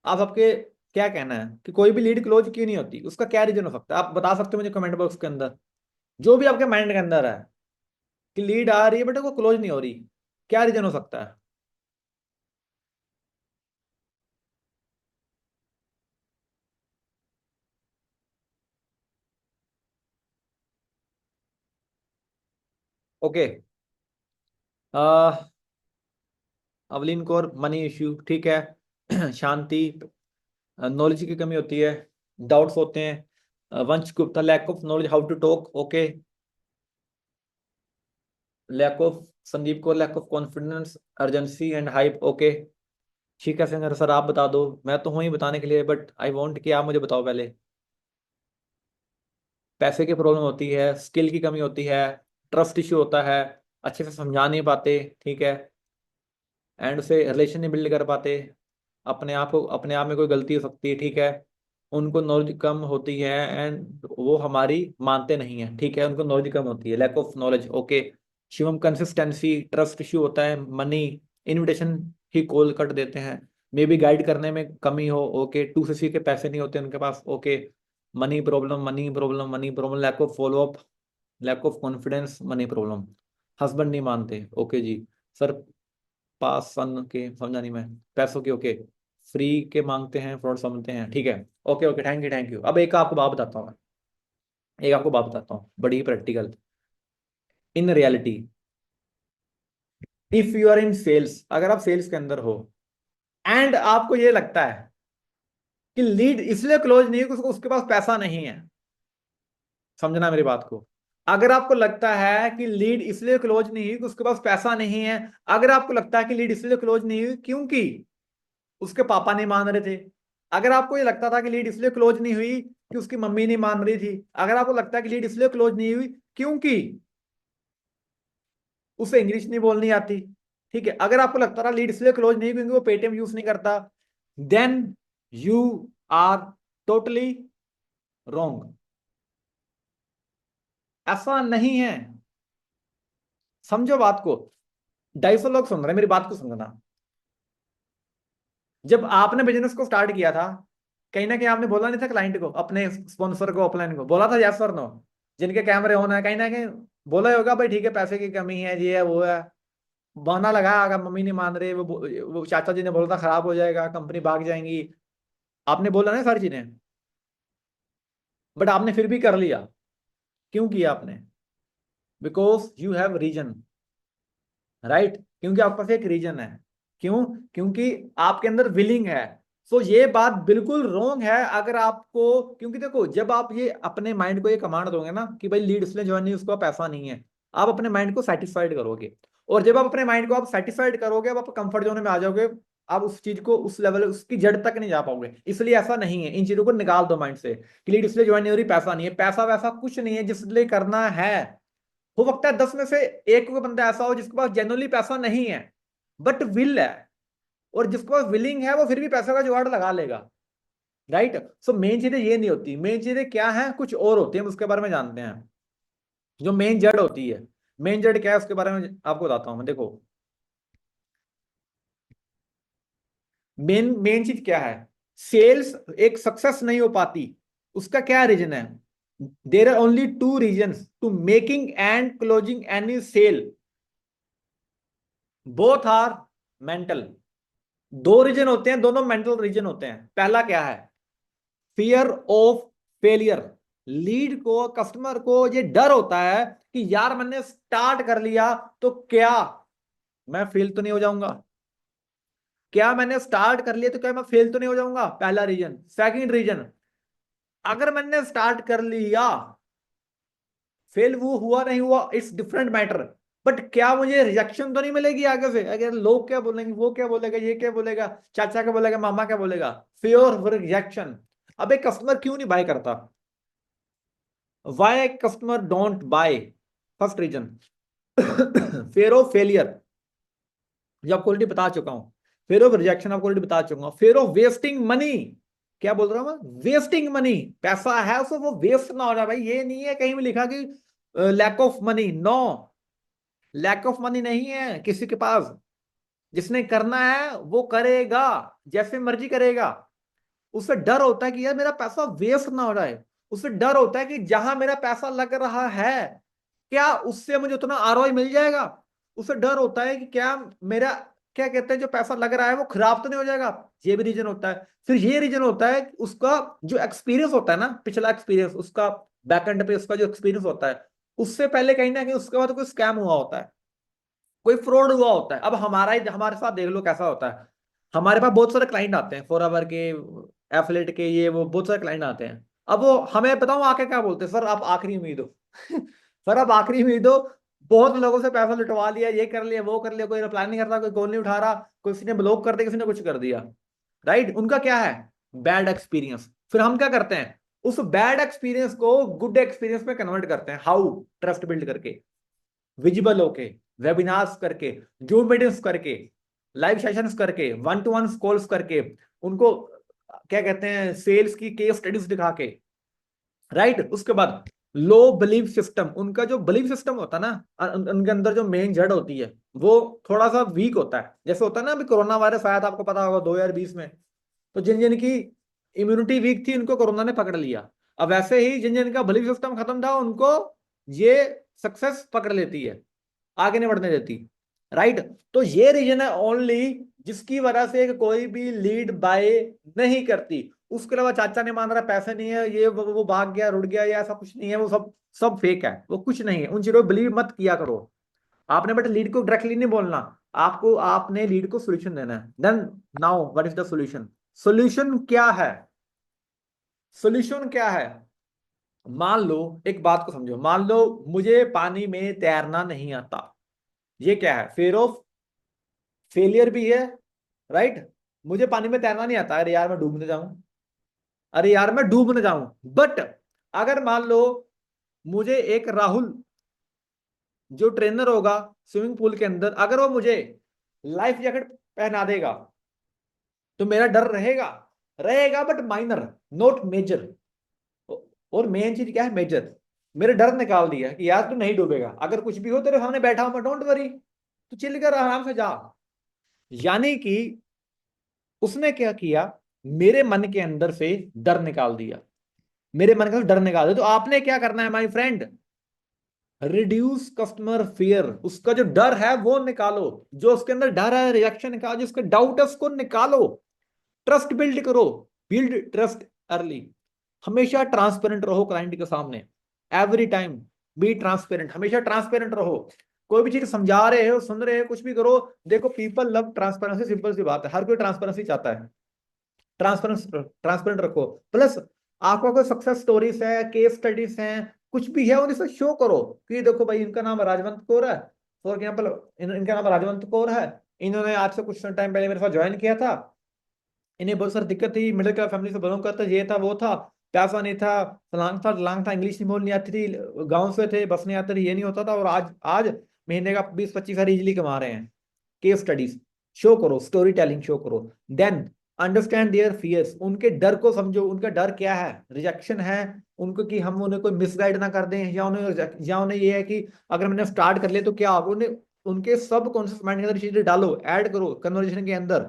आप सबके क्या कहना है कि कोई भी लीड क्लोज क्यों नहीं होती? उसका क्या रीजन हो सकता है? आप बता सकते हो मुझे कमेंट बॉक्स के अंदर, जो भी आपके माइंड के अंदर है कि लीड आ रही है बट वो क्लोज नहीं हो रही। क्या रीजन हो सकता है? ओके। अवलीन कौर, मनी इश्यू, ठीक है। शांति, नॉलेज की कमी होती है, डाउट्स होते हैं। Vansh Gupta, lack of knowledge how to talk, okay. Lack of, Sandeep को lack of confidence, urgency and hype, okay. ठीक है सिंगर सर, आप बता दो। मैं तो हूँ ही बताने के लिए, बट आई वांट कि आप मुझे बताओ पहले। पैसे की प्रॉब्लम होती है, स्किल की कमी होती है, ट्रस्ट इश्यू होता है, अच्छे से समझा नहीं पाते, ठीक है, एंड उसे रिलेशन नहीं बिल्ड कर पाते, अपने आप को, अपने आप में कोई गलती हो सकती है, ठीक है। उनको नॉलेज कम होती है, एंड वो हमारी मानते नहीं है, ठीक है, उनको नॉलेज कम होती है, lack of knowledge, okay. Shivam, consistency, trust issue होता है, मनी, इनविटेशन ही कॉल कट देते हैं, मे बी गाइड करने में कमी हो, ओके। टू सी के पैसे नहीं होते उनके पास, okay. Money problem, money problem, money problem, lack of follow up, lack of confidence, money problem, husband नहीं मानते, ओके जी। सर पासन के, समझा नहीं मैं, पैसों के, ओके, फ्री के मांगते हैं, फ्रॉड समझते हैं, ठीक है, okay okay, thank you thank you. अब एक आपको बात बताता हूँ मैं, एक आपको बात बताता हूँ बड़ी practical. In reality, if you are in sales, अगर आप सेल्स के अंदर हो एंड आपको ये लगता है कि लीड इसलिए क्लोज नहीं है कि उसके पास पैसा नहीं है, समझना मेरी बात को। अगर आपको लगता है कि लीड इसलिए क्लोज नहीं हुई कि उसके पास पैसा नहीं है, अगर आपको लगता है कि लीड इसलिए क्लोज नहीं हुई क्योंकि उसके पापा नहीं मान रहे थे, अगर आपको ये लगता था कि लीड इसलिए क्लोज नहीं हुई कि उसकी मम्मी नहीं मान रही थी, अगर आपको लगता है कि लीड इसलिए क्लोज नहीं हुई क्योंकि उसे इंग्लिश नहीं बोलनी आती, ठीक है, अगर आपको लगता था लीड इसलिए क्लोज नहीं क्योंकि वो पेटीएम यूज नहीं करता, then you are totally wrong. ऐसा नहीं है, समझो बात को। 250 लोग सुन रहे हैं, मेरी बात को समझना। जब आपने बिजनेस को स्टार्ट किया था, कहीं ना कहीं आपने बोला नहीं था क्लाइंट को, अपने स्पॉन्सर को, अपलाइन को बोला था यस और नो, जिनके कैमरे ऑन है, कहीं ना कहीं बोला ही होगा भाई ठीक है पैसे की कमी है, ये है वो है, बहाना लगाया, अगर मम्मी नहीं मान रही, वो चाचा जी ने बोला था खराब हो जाएगा, कंपनी भाग जाएंगी, आपने बोला ना सारी चीजें, बट आपने फिर भी कर लिया। क्यों किया आपने? Because you have reason, right, क्योंकि आपके पास एक रीजन है। क्यों? क्योंकि आपके अंदर विलिंग है। सो ये बात बिल्कुल रोंग है अगर आपको, क्योंकि देखो जब आप ये अपने माइंड को ये कमांड दोगे ना कि भाई लीड इसलिए ज्वाइन नहीं, उसका पैसा नहीं है, आप अपने माइंड को सेटिस्फाइड करोगे, और जब आप अपने माइंड को आप सेटिस्फाइड करोगे, अब आप कंफर्ट जोन में आ जाओगे, आप उस चीज को उस लेवल, उसकी जड़ तक नहीं जा पाओगे। इसलिए ऐसा नहीं है, इन चीजों को निकाल दो माइंड से कि लीड इसलिए ज्वाइन नहीं हो रही, पैसा नहीं है, पैसा वैसा कुछ नहीं है जिसलिए करना है। हो सकता है 10 में से एक कोई बंदा ऐसा हो जिसके पास जनरली पैसा नहीं है बट विल है, और जिसके पास विलिंग है वो फिर भी पैसे का जुगाड़ लगा लेगा, राइट। सो मेन चीजें ये नहीं होती, मेन चीजें क्या है, कुछ और होती है, हम उसके बारे में जानते हैं। जो मेन जड़ होती है, मेन जड़ क्या है उसके बारे में आपको बताता हूं मैं। देखो मेन मेन चीज क्या है, सेल्स एक सक्सेस नहीं हो पाती, उसका क्या रीजन है? There are only two reason to making and closing any sale, both are mental. दो रीजन होते हैं, दोनों मेंटल रीजन होते हैं। पहला क्या है? Fear of failure. लीड को, कस्टमर को ये डर होता है कि यार मैंने स्टार्ट कर लिया तो क्या मैं फेल तो नहीं हो जाऊंगा, क्या मैंने स्टार्ट कर लिया तो क्या मैं फेल तो नहीं हो जाऊंगा, पहला रीजन। सेकंड रीजन, अगर मैंने स्टार्ट कर लिया, फेल वो हुआ नहीं हुआ इट्स डिफरेंट मैटर, बट क्या मुझे रिजेक्शन तो नहीं मिलेगी आगे से? अगर लोग क्या बोलेंगे, वो क्या बोलेगा, ये क्या बोलेगा, चाचा क्या बोलेगा, मामा क्या बोलेगा, फियर ऑफ रिजेक्शन। अब एक कस्टमर क्यों नहीं बाय करता? Why customer don't buy? First reason fear of failure, जो आपको ऑलरेडी बता चुका हूं। फेयर ऑफ रिजेक्शन आपको ऑलरेडी बता चुका हूं। फेयर ऑफ वेस्टिंग मनी, क्या बोल रहा हूं मैं? वेस्टिंग मनी, पैसा है उसको वो वेस्ट ना हो जाए। भाई ये नहीं है कहीं भी लिखा कि lack of money, no, lack of money नहीं है किसी के पास। जिसने करना है वो करेगा, जैसे मर्जी करेगा। उससे डर होता है कि यार मेरा पैसा वेस्ट ना हो जाए, उससे डर होता है कि जहां मेरा पैसा लग रहा है क्या उससे मुझे उतना आरओआई मिल जाएगा, उससे डर होता है कि क्या मेरा, क्या कहते हैं, जो पैसा लग रहा है वो खराब तो नहीं हो जाएगा। ये भी रीजन होता है। फिर ये रीजन होता है कि उसका जो एक्सपीरियंस होता है ना, पिछला एक्सपीरियंस उसका, बैकएंड पे उसका जो एक्सपीरियंस होता है, उससे पहले कहीं ना कहीं उसके बाद कोई स्कैम हुआ होता है, कोई फ्रॉड हुआ होता है। अब हमारे साथ देख लो कैसा होता है। हमारे पास बहुत सारे क्लाइंट आते हैं, फॉरएवर के, एफिलेट के, ये वो बहुत सारे क्लाइंट आते हैं। अब वो हमें बताऊं आके क्या बोलते हैं, सर आप आखिरी उम्मीद हो सर आप आखिरी उम्मीद हो, बहुत लोगों से पैसा लुटवा लिया, ये कर लिया वो कर लिया, कोई रिप्लाई नहीं करता, कोई कॉल नहीं उठा रहा, किसी ने ब्लॉक कर दिया, किसी ने कुछ कर दिया, राइट। उनका क्या है? Bad experience. फिर हम क्या करते हैं, उस बैड एक्सपीरियंस को गुड एक्सपीरियंस में कन्वर्ट करते हैं। हाउ? ट्रस्ट बिल्ड करके, विजिबल होके, वेबिनार्स करके, जूम मीटिंग्स करके, लाइव सेशंस करके, वन टू वन कॉल्स करके, उनको क्या कहते हैं, सेल्स की केस स्टडीज दिखा के, राइट। उसके बाद लो बिलीफ सिस्टम, उनका जो बिलीफ सिस्टम होता है ना, उनके अंदर जो मेन जड़ होती है वो थोड़ा सा वीक होता है। जैसे होता है ना अभी कोरोना वायरस आया था, आपको पता होगा 2020 में, तो जिन जिन की इम्यूनिटी वीक थी उनको कोरोना ने पकड़ लिया। अब वैसे ही जिन जिन का बिलीफ सिस्टम खत्म था उनको ये सक्सेस पकड़ लेती है, आगे नहीं बढ़ने देती, राइट। तो ये रीजन है ओनली जिसकी वजह से कोई भी लीड बाय नहीं करती। उसके अलावा चाचा ने मान रहा पैसे नहीं है, ये वो भाग गया रुड़ गया, या ऐसा कुछ नहीं है, वो सब सब फेक है, वो कुछ नहीं है, उन चीजों को बिलीव मत किया करो। आपने बट लीड को डायरेक्टली नहीं बोलना, आपको आपने लीड को सोल्यूशन देना है। Then now what is the solution? Solution क्या है? सोल्यूशन क्या है? मान लो, एक बात को समझो, मान लो मुझे पानी में तैरना नहीं आता। ये क्या है? फेयर ऑफ फेलियर भी है, राइट। मुझे पानी में तैरना नहीं आता, अरे यार मैं डूबने जाऊं, अरे यार मैं डूबने जाऊं। बट अगर मान लो मुझे एक राहुल जो ट्रेनर होगा स्विमिंग पूल के अंदर, अगर वो मुझे लाइफ जैकेट पहना देगा, तो मेरा डर रहेगा, रहेगा बट माइनर, नॉट मेजर। और मेन चीज क्या है? मेजर। मेरे डर निकाल दिया कि यार तू नहीं डूबेगा, अगर कुछ भी हो तेरे सामने बैठा हूं मैं, डोंट वरी, तू चिल कर आराम से जा। यानी कि उसने क्या किया? मेरे मन के अंदर से डर निकाल दिया, मेरे मन का डर निकाल दिया। तो आपने क्या करना है my friend? Reduce customer fear. उसका जो डर है वो निकालो, जो उसके अंदर डर है रिएक्शन का, जो उसका डाउट है उसको निकालो। ट्रस्ट बिल्ड करो, बिल्ड ट्रस्ट अर्ली। हमेशा ट्रांसपेरेंट रहो क्लाइंट के सामने, एवरी टाइम बी ट्रांसपेरेंट, हमेशा ट्रांसपेरेंट रहो। कोई भी चीज समझा रहे हो, सुन रहे हो, कुछ भी करो, देखो पीपल लव ट्रांसपेरेंसी, सिंपल सी बात है, हर कोई ट्रांसपेरेंसी चाहता है। ट्रांसपेरेंस ट्रांसपेरेंट रखो। प्लस आपका कोई सक्सेस स्टोरीज है, केस स्टडीज हैं, कुछ भी है उन्हें शो करो कि देखो भाई इनका नाम राजवंत कौर है, फॉर एग्जाम्पल इनका नाम राजवंत कौर है, इन्होंने आज से कुछ टाइम पहले मेरे साथ ज्वाइन किया था, इन्हें बहुत सारी दिक्कत थी, मिडिल क्लास फैमिली से बिलोंग करता, ये था वो था, पैसा नहीं था, फलांग था, इंग्लिश नहीं बोलनी आती थी, गांव से थे, बस नहीं आती थी, ये नहीं होता था, और आज आज महीने का 20-25 हजार इजिली कमा रहे हैं। केस स्टडीज शो करो, स्टोरी टेलिंग शो करो। देन अंडरस्टैंड देयर फियर्स, उनके डर को समझो, उनका डर क्या है? रिजेक्शन है उनको, कि हम उन्हें कोई मिसगाइड ना कर दें, या उन्हें ये है कि अगर मैंने स्टार्ट कर लिया तो क्या होगा। उन्हें उनके सब कॉन्शियस माइंड के अंदर चीजें डालो, ऐड करो कन्वर्जेशन के अंदर,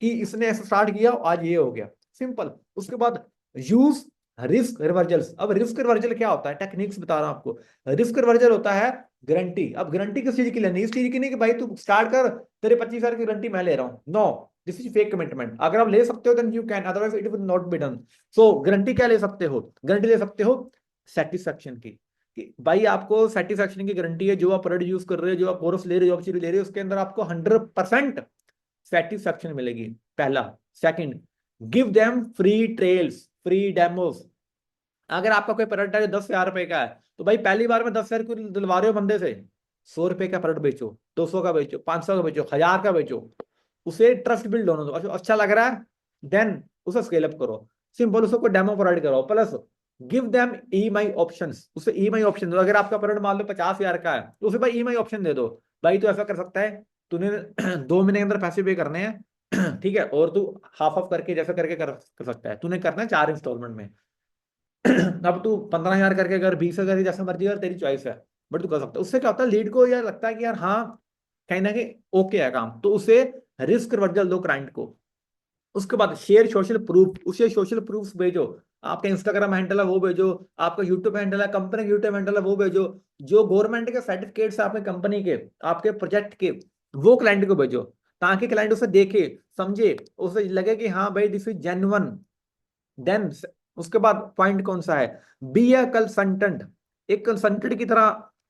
कि इसने ऐसा स्टार्ट किया आज ये हो गया, सिंपल। उसके बाद यूज रिस्क रिवर्जल्स। अब रिस्क रिवर्जल क्या होता है? टेक्निक्स बता रहा हूं आपको। रिस्क रिवर्जल होता है गारंटी। अब गारंटी किस चीज की लेनी? इस चीज की नहीं कि भाई तू स्टार्ट कर, तेरे 25 हजार की गारंटी मैं ले रहा हूं, no, this is fake commitment. अगर आप ले सकते हो then you can, otherwise it will not be done. So guarantee क्या ले सकते हो? गारंटी ले सकते हो सेटिस्फेक्शन की, कि भाई आपको सेटिस्फेक्शन की गारंटी है, जो आप प्रोडक्ट यूज कर रहे हो, जो आप कोर्स ले रहे हो, जो आप चीज ले रहे हो, उसके अंदर आपको 100% सेटिस्फेक्शन मिलेगी, पहला। Second, give them free trails, free demos. अगर आपका कोई प्रोडक्ट है जो 10 हजार रुपए का है, तो भाई पहली बार में 10 हजार को दिलवा रहे हो बंदे से, 100 रुपए का प्रोडक्ट बेचो, 200 का बेचो, 500 का बेचो, 1000 का बेचो, उसे ट्रस्ट बिल्ड होने दो। अच्छा लग रहा है, देन उसे स्केल अप करो, सिंपल, उसको डेमो प्रोवाइड करो। Plus give them EMI options, उसे ईएमआई ऑप्शन दो। अगर आपका प्रोडक्ट मान लो 50 हजार का है, तो उसे भाई ईएमआई ऑप्शन दे दो। भाई तू ऐसा कर सकता है, तूने 2 महीने के अंदर पैसे पे करने हैं, ठीक है, और तू हाफ ऑफ करके जैसा करके कर सकता है, तूने करना है 4 इंस्टॉलमेंट में। अब तू 15 हजार करके अगर 20 हजार जैसा मर्जी कर, तेरी चॉइस है, बट तू कर सकता है। उससे क्या होता है, लीड को यार लगता है कि यार हाँ कहीं ना कहीं ओके है काम, तो उसे रिस्क रिवर्जल दो क्लाइंट को। उसके बाद शेयर सोशल प्रूफ, उसे सोशल प्रूफ भेजो। आपका इंस्टाग्राम हैंडल है वो भेजो, आपका यूट्यूब हैंडल है, कंपनी का यूट्यूब हैंडल है वो भेजो, जो गवर्नमेंट के सर्टिफिकेट्स है आपकी कंपनी के, आपके प्रोजेक्ट के, वो क्लाइंट को भेजो, ताकि क्लाइंट उसे देखे, समझे, उसे लगे कि हाँ भाई दिस इज जेन्युइन। देन उसके बाद पॉइंट कौन सा है? बी ए कंसल्टेंट, एक कंसल्टेंट की तरह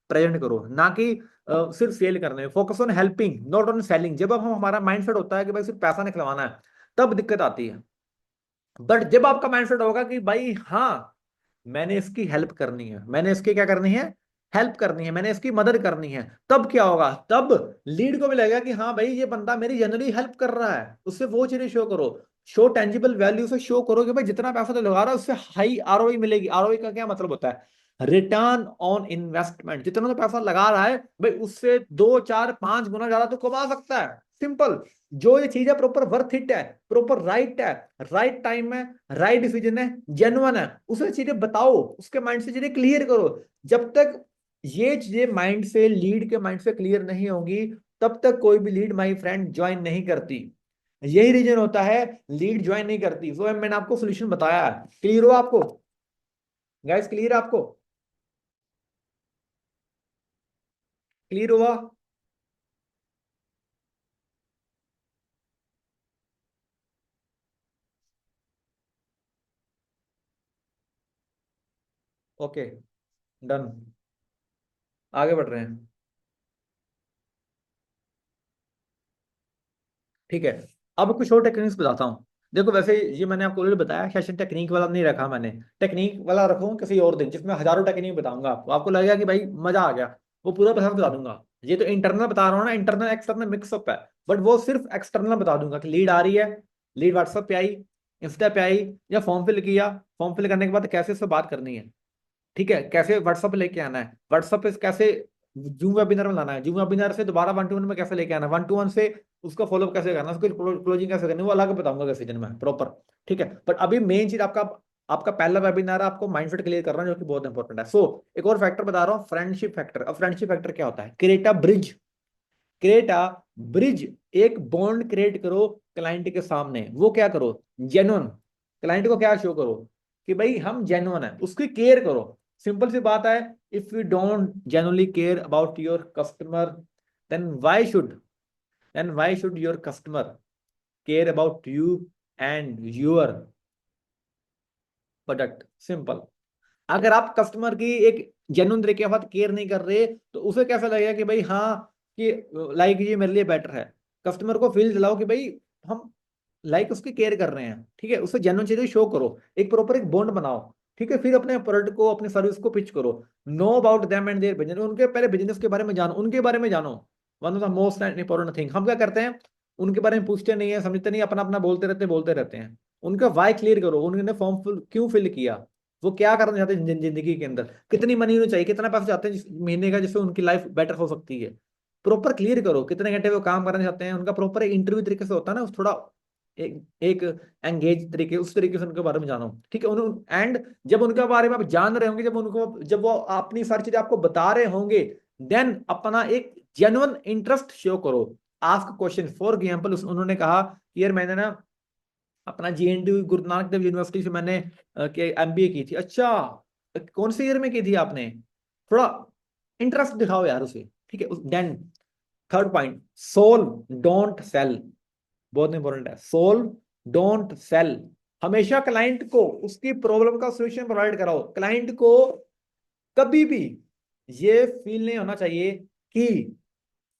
प्रेजेंट करो, ना कि सिर्फ सेल करने। Focus on helping not on selling. जब हम हमारा माइंडसेट होता है कि भाई सिर्फ पैसा निकलवाना है, तब दिक्कत आती है। बट जब आपका माइंडसेट होगा कि भाई हाँ मैंने इसकी हेल्प करनी है, मैंने इसकी क्या करनी है? हेल्प करनी है, मैंने इसकी मदद करनी है, तब क्या होगा? तब लीड को भी लगेगा कि हाँ भाई ये बंदा मेरी जनरली हेल्प कर रहा है, उससे वो चीजें शो करो। शो टेंजिबल वैल्यू से शो करो कि भाई जितना पैसा तो लगा रहा है उससे हाई आरओई मिलेगी। आरओई का क्या मतलब होता है? Return on investment. जितना तो पैसा लगा रहा है भाई उससे 2 4 5 गुना ज्यादा तो कमा सकता है, सिंपल। जो ये चीज है प्रॉपर वर्थ इट है, प्रॉपर राइट है, राइट टाइम है, राइट डिसीजन है, जेन्युइन है, उसे चीजें बताओ, उसके माइंड से चीजें क्लियर करो। जब तक ये चीजें माइंड से, लीड के माइंड से क्लियर नहीं होंगी, तब तक कोई भी लीड माय फ्रेंड ज्वाइन नहीं करती। यही रीजन होता है लीड ज्वाइन नहीं करती। सो मैंने आपको सोल्यूशन बताया है, क्लियर हो आपको गाइस? क्लियर आपको? क्लियर हुआ? ओके, डन, आगे बढ़ रहे हैं। ठीक है, अब कुछ और टेक्निक्स बताता हूँ। देखो वैसे ये मैंने आपको ऑलरेडी बताया, सेशन टेक्निक वाला नहीं रखा मैंने, टेक्निक वाला रखूँ किसी और दिन जिसमें हजारों टेक्निक बताऊंगा आपको, आपको लगेगा कि भाई मजा आ गया, वो पूरा बता दूंगा। ये तो इंटरनल बता रहा हूँ ना, इंटरनल एक्सटर्नल मिक्सअप है, बट वो सिर्फ एक्सटर्नल बता दूंगा कि लीड आ रही है, लीड व्हाट्सएप पे आई, इंस्टा पे आई, या फॉर्म फिल किया, फॉर्म फिल करने के बाद कैसे उससे बात करनी है, ठीक है, कैसे व्हाट्सएप लेके आना है, व्हाट्सएप पे कैसे जूम वेबिनार में लाना है, जूम वेबिनार से दोबारा वन टू वन में कैसे लेके आना है, वन टू वन से उसका फॉलोअप कैसे करना है, उसकी क्लोजिंग कैसे करनी है, वो अलग बताऊंगा किसी दिन में प्रॉपर। ठीक है, बट अभी मेन चीज आपका आपका पहला वेबिनार है, आपको माइंडसेट क्लियर करना है, जो कि बहुत इंपॉर्टेंट है। एक और फैक्टर बता रहा हूँ, फ्रेंडशिप फैक्टर। अब फ्रेंडशिप फैक्टर क्या होता है? Create a bridge, create a bridge, एक बॉन्ड क्रिएट करो क्लाइंट के सामने। वो क्या करो? जेन्युइन, क्लाइंट को क्या शो करो कि भाई हम जेन्युइन है, उसकी केयर करो। सिंपल सी बात है, if you don't genuinely care about your customer, then why should your customer care about you and your product? Simple. अगर आप कस्टमर की एक जेन्युइन तरीके के साथ केयर नहीं कर रहे, तो उसे कैसा लगेगा कि भाई हाँ, कि लाइक ये मेरे लिए बेटर है। कस्टमर को फील दिलाओ कि भाई हम लाइक उसकी केयर कर रहे हैं, ठीक है, उससे जेन्युइन चीजें शो करो, एक प्रॉपर एक बॉन्ड बनाओ। ठीक है, फिर अपने प्रोडक्ट को, अपनी सर्विस को पिच करो। Know about them and their business, उनके पहले बिजनेस के बारे में जानो, उनके बारे में जानो। One of the most important thing. हम क्या करते हैं, उनके बारे में पूछते नहीं है, समझते नहीं, अपना अपना बोलते रहते हैं। उनका वाई क्लियर करो, उन्होंने फॉर्म क्यों फिल किया, वो क्या करना चाहते हैं जिंदगी के अंदर, कितनी मनी उन्हें चाहिए, कितना पैसा चाहते हैं महीने का जिससे उनकी लाइफ बेटर हो सकती है। प्रॉपर क्लियर करो कितने घंटे वो काम करना चाहते हैं, उनका प्रॉपर एक इंटरव्यू तरीके से होता है ना, थोड़ा एक एंगेज तरीके, उस तरीके से उनके बारे में जानो। ठीक है, एंड जब उनके बारे में आप जान रहे होंगे, जब वो अपनी सारी चीजें आपको बता रहे होंगे, देन अपना एक जेन्युइन इंटरेस्ट शो करो। Ask question. फॉर एग्जाम्पल, उन्होंने कहा कि यार मैंने ना अपना JNU गुरु नानक देव यूनिवर्सिटी से मैंने MBA की थी। अच्छा, कौन से ईयर में की थी आपने? थोड़ा इंटरेस्ट दिखाओ यार उसे। ठीक है, then third point, solve don't sell. बहुत इंपॉर्टेंट है, सोल्व डोंट सेल। हमेशा क्लाइंट को उसकी प्रॉब्लम का सोल्यूशन प्रोवाइड कराओ। क्लाइंट को कभी भी ये फील नहीं होना चाहिए कि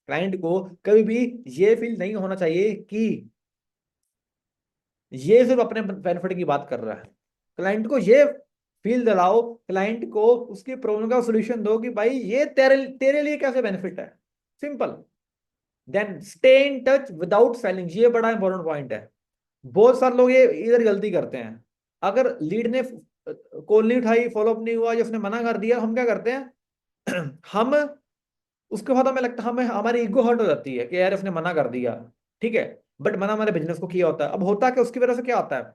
क्लाइंट को कभी भी ये फील नहीं होना चाहिए कि ये सिर्फ अपने बेनिफिट की बात कर रहा है। क्लाइंट को ये फील दिलाओ, क्लाइंट को उसकी प्रॉब्लम का सोल्यूशन दो कि भाई ये तेरे तेरे लिए कैसे बेनिफिट है। Simple. Then stay in touch without selling, ये बड़ा इंपॉर्टेंट पॉइंट है। बहुत सारे लोग ये इधर गलती करते हैं। अगर लीड ने कॉल नहीं उठाई, फॉलोअप नहीं हुआ, या उसने मना कर दिया, हम क्या करते हैं हम उसके बाद हमें लगता है, हमें हमारी ईगो हर्ट हो जाती है कि यार इसने मना कर दिया। ठीक है, बट मना हमारे बिजनेस को किया होता है। अब होता है कि उसकी वजह से क्या होता है,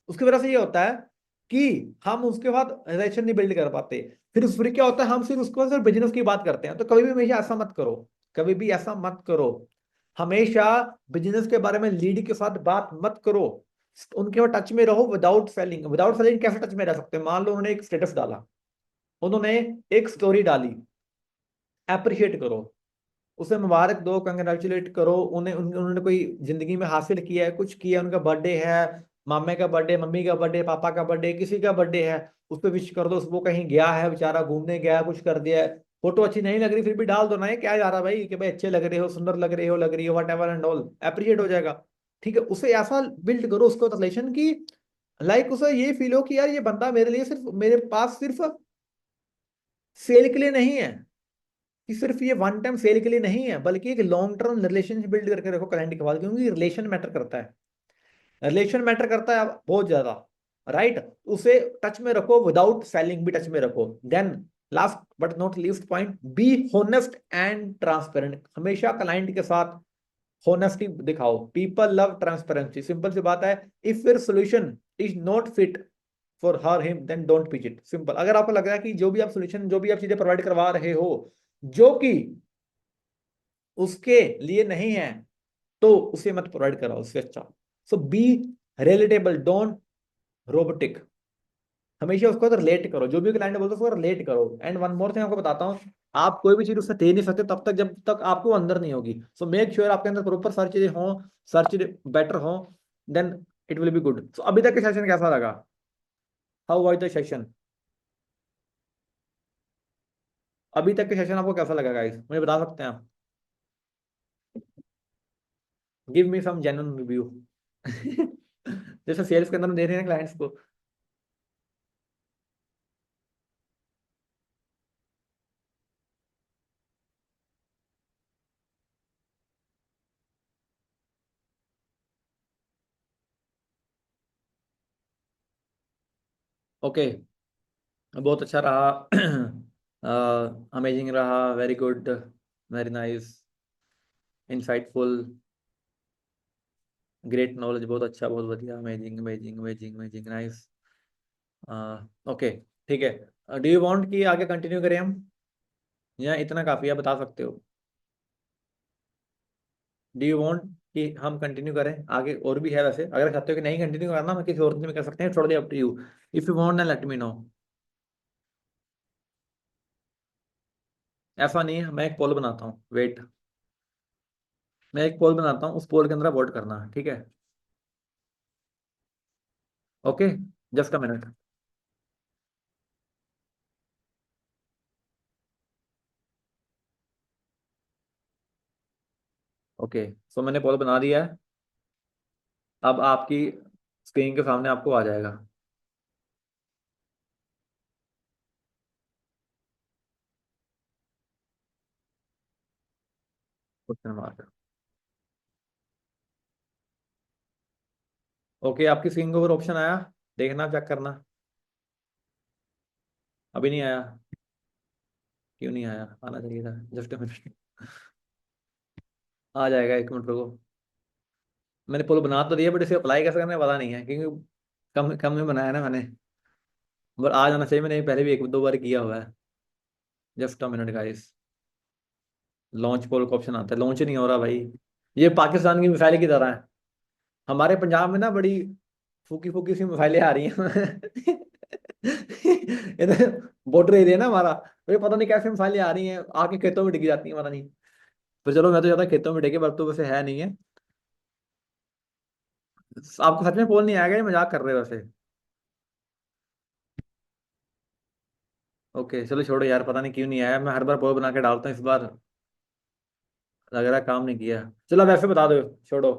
उसकी वजह से ये होता है कि हम उसके बाद रिलेशन नहीं बिल्ड कर पाते। फिर क्या होता है, हम सिर्फ उसके बाद सिर्फ बिजनेस की बात करते हैं। तो कभी भी हमेशा ऐसा मत करो, कभी भी ऐसा मत करो। हमेशा बिजनेस के बारे में लीड के साथ बात मत करो, उनके बाद टच में रहो विदाउट सेलिंग। विदाउट सेलिंग कैसे टच में रह सकते हैं? मान लो उन्होंने एक स्टेटस डाला, उन्होंने एक स्टोरी डाली, अप्रिशिएट करो, उसे मुबारक दो, कंग्रेचुलेट करो उन्हें, उन्होंने कोई जिंदगी में हासिल किया है, कुछ किया, उनका बर्थडे है, मामे का बर्थडे, मम्मी का बर्थडे, पापा का बर्थडे, किसी का बर्थडे है, उस पर विश कर दो। वो कहीं गया है बेचारा, घूमने गया, कुछ कर दिया है, फोटो अच्छी नहीं लग रही फिर भी डाल दो ना, ये क्या जा रहा भाई कि भाई अच्छे लग रहे हो, सुंदर लग रही हो, what ever and all, appreciate हो जाएगा। ठीक है, उसे ऐसा बिल्ड करो उसको रिलेशन की, लाइक उसे ये फील हो कि यार ये बंदा मेरे लिए सिर्फ, मेरे पास सिर्फ सेल के लिए नहीं है, कि सिर्फ ये वन टाइम सेल के लिए नहीं है, बल्कि एक लॉन्ग टर्म रिलेशनशिप बिल्ड करके रखो क्लाइंट के बाद, क्योंकि रिलेशन मैटर करता है, रिलेशन मैटर करता है बहुत ज्यादा। राइट, उसे टच में रखो, विदाउट सेलिंग भी टच में रखो। Then last but not least point, be honest and transparent. हमेशा क्लाइंट के साथ होनेस्टी दिखाओ। People love transparency. सिंपल सी बात है, if your solution is not fit for her him, then don't pitch it. Simple. अगर आपको लग रहा है कि जो भी आप सोल्यूशन, जो भी आप चीजें प्रोवाइड करवा रहे हो, जो कि उसके लिए नहीं है, तो उसे मत प्रोवाइड कराओ उससे अच्छा। सो बी रिलेटेबल, डोंट रोबोटिक। हमेशा उसको रिलेट करो, जो भी क्लाइंट बोलते हैं उसको रिलेट करो। एंड वन मोर थिंग आपको बताता हूँ, आप कोई भी चीज उससे दे नहीं सकते तब तक जब तक आपको अंदर नहीं होगी। सो मेक श्योर आपके अंदर प्रॉपर सारी चीजें हों, सारी चीजें बेटर हों, then it will be good. So अभी तक के सेशन कैसा लगा? How was the session? अभी तक के सेशन आपको कैसा लगा गाइस, मुझे बता सकते हैं आप? गिव मी सम जेन्युइन रिव्यू। जैसे सेल्स के अंदर हम दे रहे हैं क्लाइंट्स को। ओके, बहुत अच्छा रहा। अमेजिंग रहा, very good, very nice, insightful, great knowledge, बहुत अच्छा, बहुत बढ़िया, amazing amazing amazing amazing, nice. Okay, ठीक है। डू यू वांट कि आगे कंटिन्यू करें हम, या इतना काफी है, बता सकते हो? डू यू वांट कि हम कंटिन्यू करें आगे? और भी है वैसे, अगर चाहते हो कि नहीं कंटिन्यू करना, मैं किसी और दिन में कर सकते हैं, छोड़ दिया, up to you. If you want, let me know. ऐसा नहीं है, मैं एक पोल बनाता हूँ, वेट। मैं एक पोल बनाता हूँ, उस पोल के अंदर वोट करना, ठीक है? Okay, just a minute. Okay, so मैंने पोल बना दिया है। अब आपकी स्क्रीन के सामने आपको आ जाएगा। Question mark. ओके, आपकी स्क्रीन के ऊपर ऑप्शन आया, देखना, चेक करना। अभी नहीं आया? क्यों नहीं आया? आना चाहिए था, जस्ट अ मिनट। आ जाएगा, एक मिनट रुको। मैंने पोल बना तो दिया, बट इसे अप्लाई कैसे करना है पता नहीं है, क्योंकि कम कम में बनाया ना मैंने। बट आ जाना चाहिए, मैंने पहले भी एक दो बार किया हुआ है। Just a minute guys. Launch poll का ऑप्शन आता है, लॉन्च नहीं हो रहा भाई। ये पाकिस्तान की मिसाइल की तरह है। हमारे पंजाब में ना बड़ी फूकी फूकी सी मिसाइलें आ रही हैं। इधर बॉर्डर एरिया ना हमारा, तो ये पता नहीं कैसे मिसाइलें आ रही हैं, आके खेतों में डिगी जाती हैं, पता नहीं। पर चलो, मैं तो ज्यादा खेतों में डिगे, पर तो वैसे है नहीं है। आपको सच में पोल नहीं आएगा, ये मजाक कर रहे हो वैसे? ओके, चलो छोड़ो यार, पता नहीं क्यों नहीं आया, मैं हर बार पोल बना के डालता हूँ, इस बार लग रहा है काम नहीं किया। चलो अब ऐसे बता दो, छोड़ो।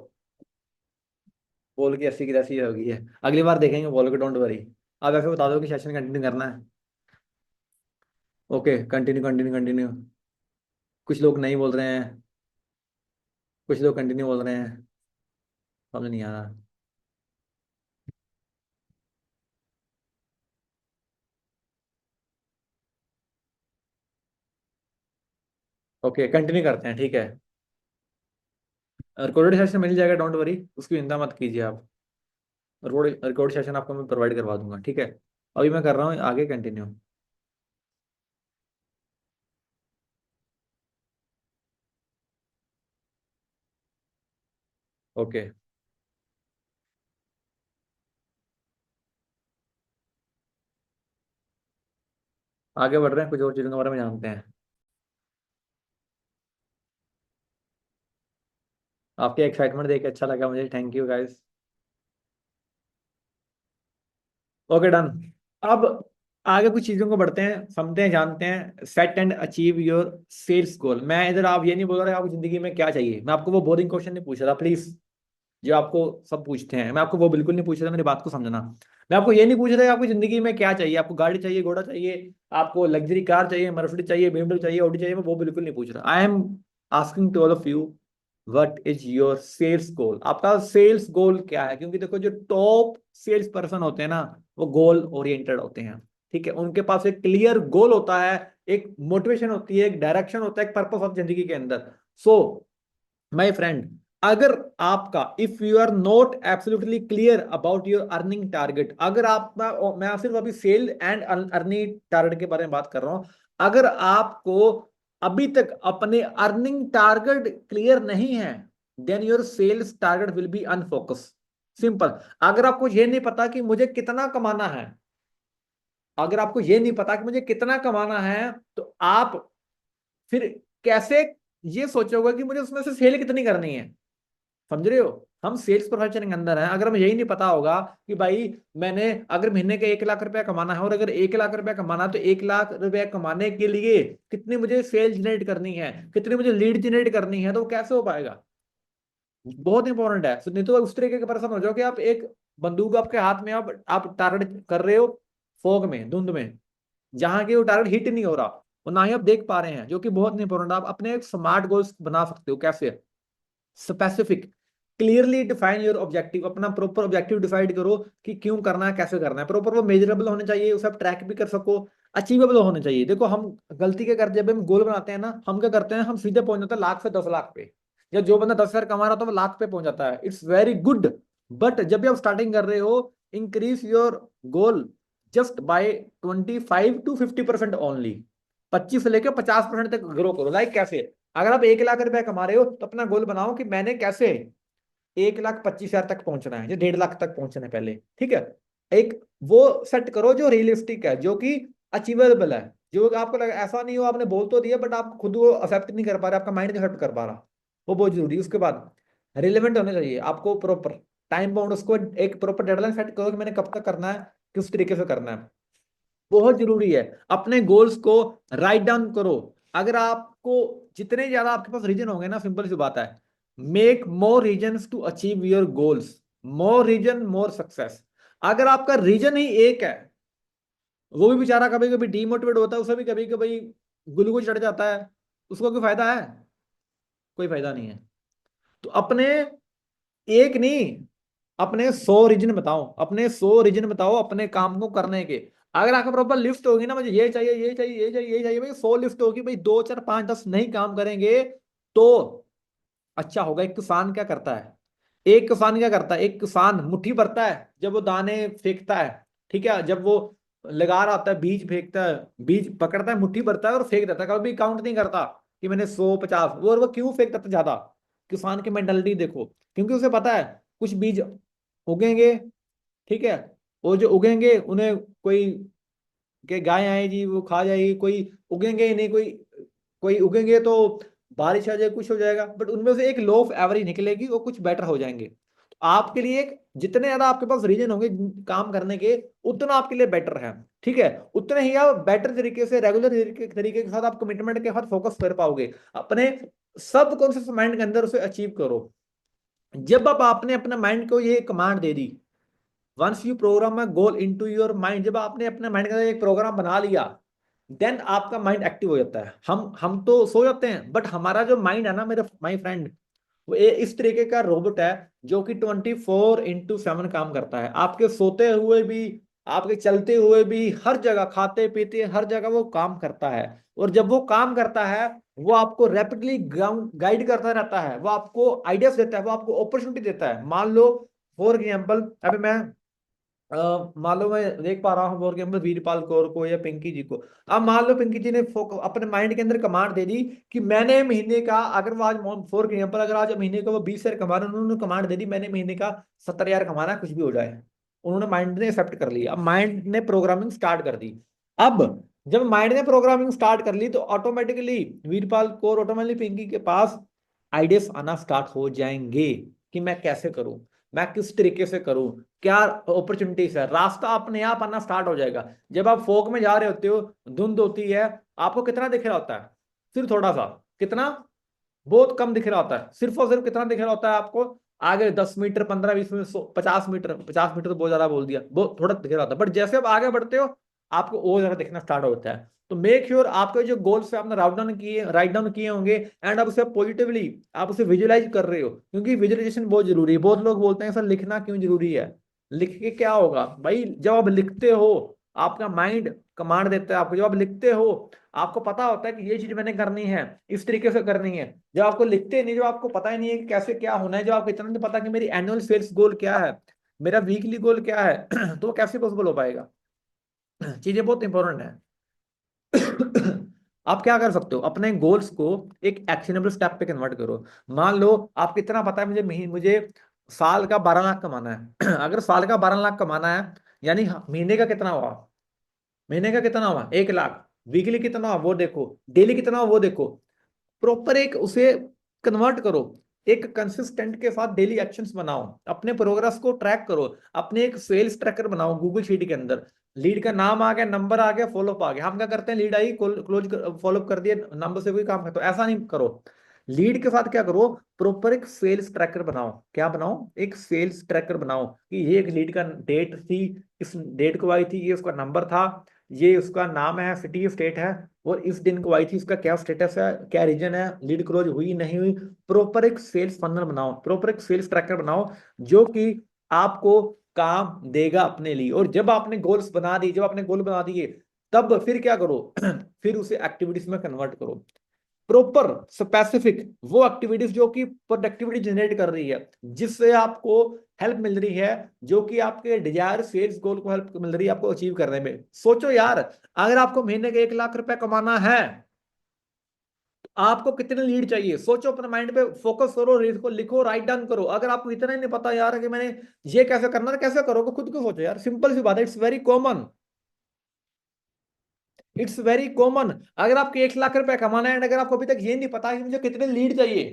पोल की अस्सी की तैसी हो गई है, अगली बार देखेंगे पोल को, डोंट वरी। अब ऐसे बता दो कि सेशन कंटिन्यू करना है। Okay, continue continue continue. कुछ लोग नहीं बोल रहे हैं, कुछ लोग कंटिन्यू बोल रहे हैं, समझ नहीं आ रहा। ओके, कंटिन्यू करते हैं, ठीक है। रिकॉर्डेड सेशन मिल जाएगा, डोंट वरी, उसकी चिंता मत कीजिए आप। रिकॉर्ड सेशन आपको मैं प्रोवाइड करवा दूंगा, ठीक है? अभी मैं कर रहा हूँ आगे कंटिन्यू। ओके, आगे बढ़ रहे हैं, कुछ और चीज़ों के बारे में जानते हैं। आपके एक्साइटमेंट देख के अच्छा लगा मुझे, thank you guys. Okay, done. अब आगे कुछ चीजों को बढ़ते हैं, समझते हैं, जानते हैं। Set and achieve your sales goal. मैं इधर, आप ये नहीं बोल रहे आपको जिंदगी में क्या चाहिए, मैं आपको वो बोरिंग क्वेश्चन नहीं पूछ रहा, प्लीज। जो आपको सब पूछते हैं, मैं आपको वो बिल्कुल नहीं पूछ रहा, मेरी बात को समझना। मैं आपको ये नहीं पूछ रहा आपको जिंदगी में क्या चाहिए, आपको गाड़ी चाहिए, घोड़ा चाहिए, आपको लग्जरी कार चाहिए, मर्सिडीज चाहिए, BMW चाहिए, ऑडी चाहिए, मैं वो बिल्कुल नहीं पूछ रहा। I am asking to all of you, what is your sales goal? आपका सेल्स गोल क्या है? क्योंकि देखो, जो टॉप सेल्स पर्सन होते हैं ना, वो गोल ओरिएंटेड होते हैं, ठीक है? उनके पास एक क्लियर गोल होता है, एक मोटिवेशन होती है, एक डायरेक्शन होता है, एक पर्पस ऑफ जिंदगी के अंदर। सो माय फ्रेंड, अगर आपका, if you are not absolutely clear about your earning target, अगर आप, मैं सिर्फ अभी सेल एंड अर्निंग टारगेट के बारे में बात कर रहा हूं, अगर आपको अभी तक अपने अर्निंग टारगेट क्लियर नहीं है, then your sales target will be unfocus. Simple. अगर आपको ये नहीं पता कि मुझे कितना कमाना है, अगर आपको ये नहीं पता कि मुझे कितना कमाना है, तो आप फिर कैसे ये सोचोगे कि मुझे उसमें से सेल कितनी करनी है? समझ रहे हो? हम सेल्स प्रोफेशन के अंदर हैं, अगर हमें यही नहीं पता होगा कि भाई मैंने अगर महीने के 1 लाख रुपया कमाना है, और अगर 1 लाख रुपया कमाना है तो 1 लाख रुपया कमाने के लिए कितनी मुझे सेल्स जनरेट करनी है, कितनी मुझे लीड जनरेट करनी है, तो वो कैसे हो पाएगा? बहुत इंपॉर्टेंट है। तो नहीं तो उस तरीके के पर्सन हो जाओ कि आप एक बंदूक आपके हाथ में, आप टारगेट कर रहे हो फॉग में, धुंध में, जहां की वो टारगेट हिट नहीं हो रहा और ना ही आप देख पा रहे हैं, जो कि बहुत इंपॉर्टेंट। आप अपने स्मार्ट गोल्स बना सकते हो कैसे? Specific, clearly define your objective, अपना प्रॉपर ऑब्जेक्टिव डिसाइड करो कि क्यों करना है, कैसे करना है। प्रॉपर वो मेजरेबल होने चाहिए, उसे आप ट्रैक भी कर सको, अचीवेबल होने चाहिए। देखो हम गलती क्या करते हैं, जब हम गोल बनाते हैं ना, हम क्या करते हैं, हम सीधे पहुंच जाते हैं लाख से 10 लाख पे। या जो बंदा 10 हजार कमा रहा था वो लाख पे पहुंच जाता है, इट्स वेरी गुड। बट जब भी आप स्टार्टिंग कर रहे हो, increase your goal just by 25 to 50% only. 25 से लेकर 50% तक ग्रो करो। लाइक कैसे? अगर आप 1 लाख रुपए कमा रहे हो तो अपना गोल बनाओ कि मैंने कैसे 1,25,000 तक पहुंचना है, या 1.5 लाख तक पहुंचना है पहले, ठीक है। एक वो सेट करो जो रियलिस्टिक है, जो कि अचीवेबल है, जो आपको लगे ऐसा नहीं हो आपने बोल तो दिया बट आप खुद वो एक्सेप्ट नहीं कर पा रहे, आपका माइंड नहीं एक्सेप्ट कर पा रहा, वो बहुत जरूरी है। उसके बाद रिलेवेंट होने चाहिए, आपको प्रॉपर टाइम बाउंड, उसको एक प्रॉपर डेडलाइन सेट करो कि मैंने कब तक करना है, किस तरीके से करना है। बहुत जरूरी है अपने गोल्स को राइट डाउन करो। अगर आपको जितने ज्यादा आपके पास रीजन होंगे ना, सिंपल सी बात है, make more reasons to achieve your goals. More reason more success. अगर आपका रीजन ही एक है, वो भी बेचारा कभी कभी डीमोटिवेट होता है, उसे भी कभी कभी ग्लूकोज चढ़ जाता है, उसको कोई फायदा है? कोई फायदा नहीं है। तो अपने एक नहीं, अपने 100 रीजन बताओ, अपने 100 रीजन बताओ अपने काम को करने के। अगर आपका प्रॉपर लिस्ट होगी ना, मुझे ये चाहिए, ये चाहिए, ये चाहिए, ये चाहिए, भाई 100 लिस्ट होगी, भाई 2 4 5 10 नहीं काम करेंगे तो अच्छा होगा। एक किसान क्या करता है, एक किसान क्या करता है, एक किसान मुट्ठी भरता है जब वो दाने फेंकता है, ठीक है, जब वो लगा रहा होता है, बीज फेंकता है, बीज पकड़ता है, मुट्ठी भरता है और फेंक देता है, कभी काउंट नहीं करता कि मैंने 100 50, वो और वो क्यों फेंक देता ज्यादा? किसान की मेंटालिटी देखो, क्योंकि उसे पता है कुछ बीज उगेंगे, ठीक है, वो जो उगेंगे उन्हें कोई के गाय आएगी वो खा जाएगी, कोई उगेंगे ही नहीं, कोई कोई उगेंगे तो बारिश आ जाए, कुछ हो जाएगा, बट उनमें से एक लो ऑफ एवरेज निकलेगी, वो कुछ बेटर हो जाएंगे। तो आपके लिए एक, जितने ज्यादा आपके पास रीजन होंगे काम करने के, उतना आपके लिए बेटर है, ठीक है। उतने ही आप बेटर तरीके से, रेगुलर तरीके के साथ आप कमिटमेंट के साथ फोकस कर पाओगे अपने सब कॉन्शियस माइंड के अंदर, उसे अचीव करो। जब आप आपने अपने माइंड को ये कमांड दे दी, once you program a goal into your mind, जब आपने अपने माइंड का एक प्रोग्राम बना लिया, देन आपका माइंड एक्टिव हो जाता है। हम तो सो जाते हैं, बट हमारा जो माइंड है ना, मेरे माय फ्रेंड, वो इस तरीके का रोबोट है जो कि 24/7 काम करता है। आपके सोते हुए भी, आपके चलते हुए भी, हर जगह, खाते पीते हर जगह वो काम करता है। और जब वो काम करता है, वो आपको रैपिडली गाइड करता रहता है, वो आपको आइडियाज देता है, वो आपको अपॉर्चुनिटी देता है। मान लो फॉर एग्जाम्पल, अभी मैं मान लो मैं देख पा रहा हूँ फॉर एग्जाम्पल वीरपाल कौर को या पिंकी जी को। अब मान लो पिंकी जी ने अपने माइंड के अंदर कमांड दे दी कि मैंने महीने का, अगर वो आज फॉर एग्जाम्पल अगर आज महीने का वो 20 हजार कमा रहे हैं, उन्होंने कमांड दे दी मैंने महीने का 70 हजार कमाना है, कुछ भी हो जाए। उन्होंने, माइंड ने एक्सेप्ट कर लिया, अब माइंड ने प्रोग्रामिंग स्टार्ट कर दी। अब जब माइंड ने प्रोग्रामिंग स्टार्ट कर ली तो ऑटोमेटिकली वीरपाल कौर, ऑटोमेटिकली पिंकी के पास आइडियाज आना स्टार्ट हो जाएंगे कि मैं कैसे करूं, मैं किस तरीके से करूं, क्या अपॉर्चुनिटीज है, रास्ता अपने आप आना स्टार्ट हो जाएगा। जब आप फोक में जा रहे होते हो, धुंध होती है, आपको कितना दिख रहा होता है? सिर्फ थोड़ा सा, कितना, बहुत कम दिख रहा होता है। सिर्फ और सिर्फ कितना दिख रहा होता है आपको? आगे 10 मीटर, 15 20 मीटर, 50 मीटर, 50 मीटर तो बहुत ज्यादा बोल दिया, बहुत थोड़ा दिख रहा होता है, बट जैसे आप आगे बढ़ते हो आपको और ज्यादा दिखना स्टार्ट होता है। तो मेक श्योर आपके जो गोल्स है आपने राइट डाउन किए होंगे, एंड आप उसे पॉजिटिवली, आप उसे विजुलाइज कर रहे हो, क्योंकि विजुअलाइजेशन बहुत जरूरी है। बहुत लोग बोलते हैं सर लिखना क्यों जरूरी है? लिख के क्या होगा भाई? जब आप लिखते हो, आपका माइंड कमांड देता है आपको, जब आप लिखते हो आपको पता होता है कि ये चीज मैंने करनी है, इस तरीके से करनी है। जब आपको लिखते नहीं, जब आपको पता ही नहीं है कि कैसे क्या होना है, जब आपको इतना नहीं पता कि मेरी एनुअल सेल्स गोल क्या है, मेरा वीकली गोल क्या है तो वो कैसे पॉसिबल हो पाएगा? चीजें बहुत इंपॉर्टेंट है। आप क्या कर सकते हो, अपने गोल्स को एक एक्शनेबल स्टेप पे कन्वर्ट करो। मान लो आपको इतना पता है, मुझे साल का 12 लाख कमाना है। अगर साल का 12 लाख कमाना है, यानी महीने का कितना हुआ? महीने का कितना हुआ? 1 लाख। वीकली कितना हुआ वो देखो, डेली कितना हुआ वो देखो। प्रॉपर एक उसे कन्वर्ट करो, एक कंसिस्टेंट के साथ डेली एक्शंस बनाओ, अपने प्रोग्रेस को ट्रैक करो, अपने एक सेल्स ट्रैकर बनाओ गूगल शीट के अंदर। लीड का नाम आ गया, नंबर आ गया, फॉलोअप आ गया। हम क्या करते हैं, लीड आई, क्लोज, फॉलोअप कर दिया, नंबर से कोई काम है, तो ऐसा नहीं करो। लीड के साथ क्या करो, प्रॉपर एक सेल्स ट्रैकर बनाओ। क्या बनाओ, एक सेल्स ट्रैकर बनाओ कि ये एक लीड का डेट थी, इस डेट को आई थी, ये उसका नंबर था, ये उसका नाम है, सिटी स्टेट है, और इस दिन को आई थी, इसका क्या स्टेटस है, क्या रीजन है, लीड क्लोज हुई नहीं हुई। प्रॉपर एक सेल्स फनल बनाओ, प्रॉपर एक सेल्स ट्रैकर बनाओ जो कि आपको काम देगा अपने लिए। और जब आपने गोल्स बना दिए, जब आपने गोल बना दिए, तब फिर क्या करो फिर उसे एक्टिविटीज में कन्वर्ट करो। प्रॉपर स्पेसिफिक वो एक्टिविटीज जो कि प्रोडक्टिविटी जनरेट कर रही है, जिससे आपको हेल्प मिल रही है, जो कि आपके डिजायर सेल्स गोल को हेल्प मिल रही है आपको अचीव करने में। सोचो यार, अगर आपको महीने के 1 लाख रुपए कमाना है, तो आपको कितने लीड चाहिए? सोचो, अपने माइंड पे फोकस करो, रीड को लिखो, राइट डाउन करो। अगर आपको इतना ही नहीं पता यार कि मैंने ये कैसे करना है, कैसे करोगे, खुद को सोचो यार, सिंपल सी बात है, it's very common, it's very common. अगर आपको 1 लाख रुपए कमाना है, अगर आपको अभी तक ये नहीं पता कि मुझे कितने लीड चाहिए,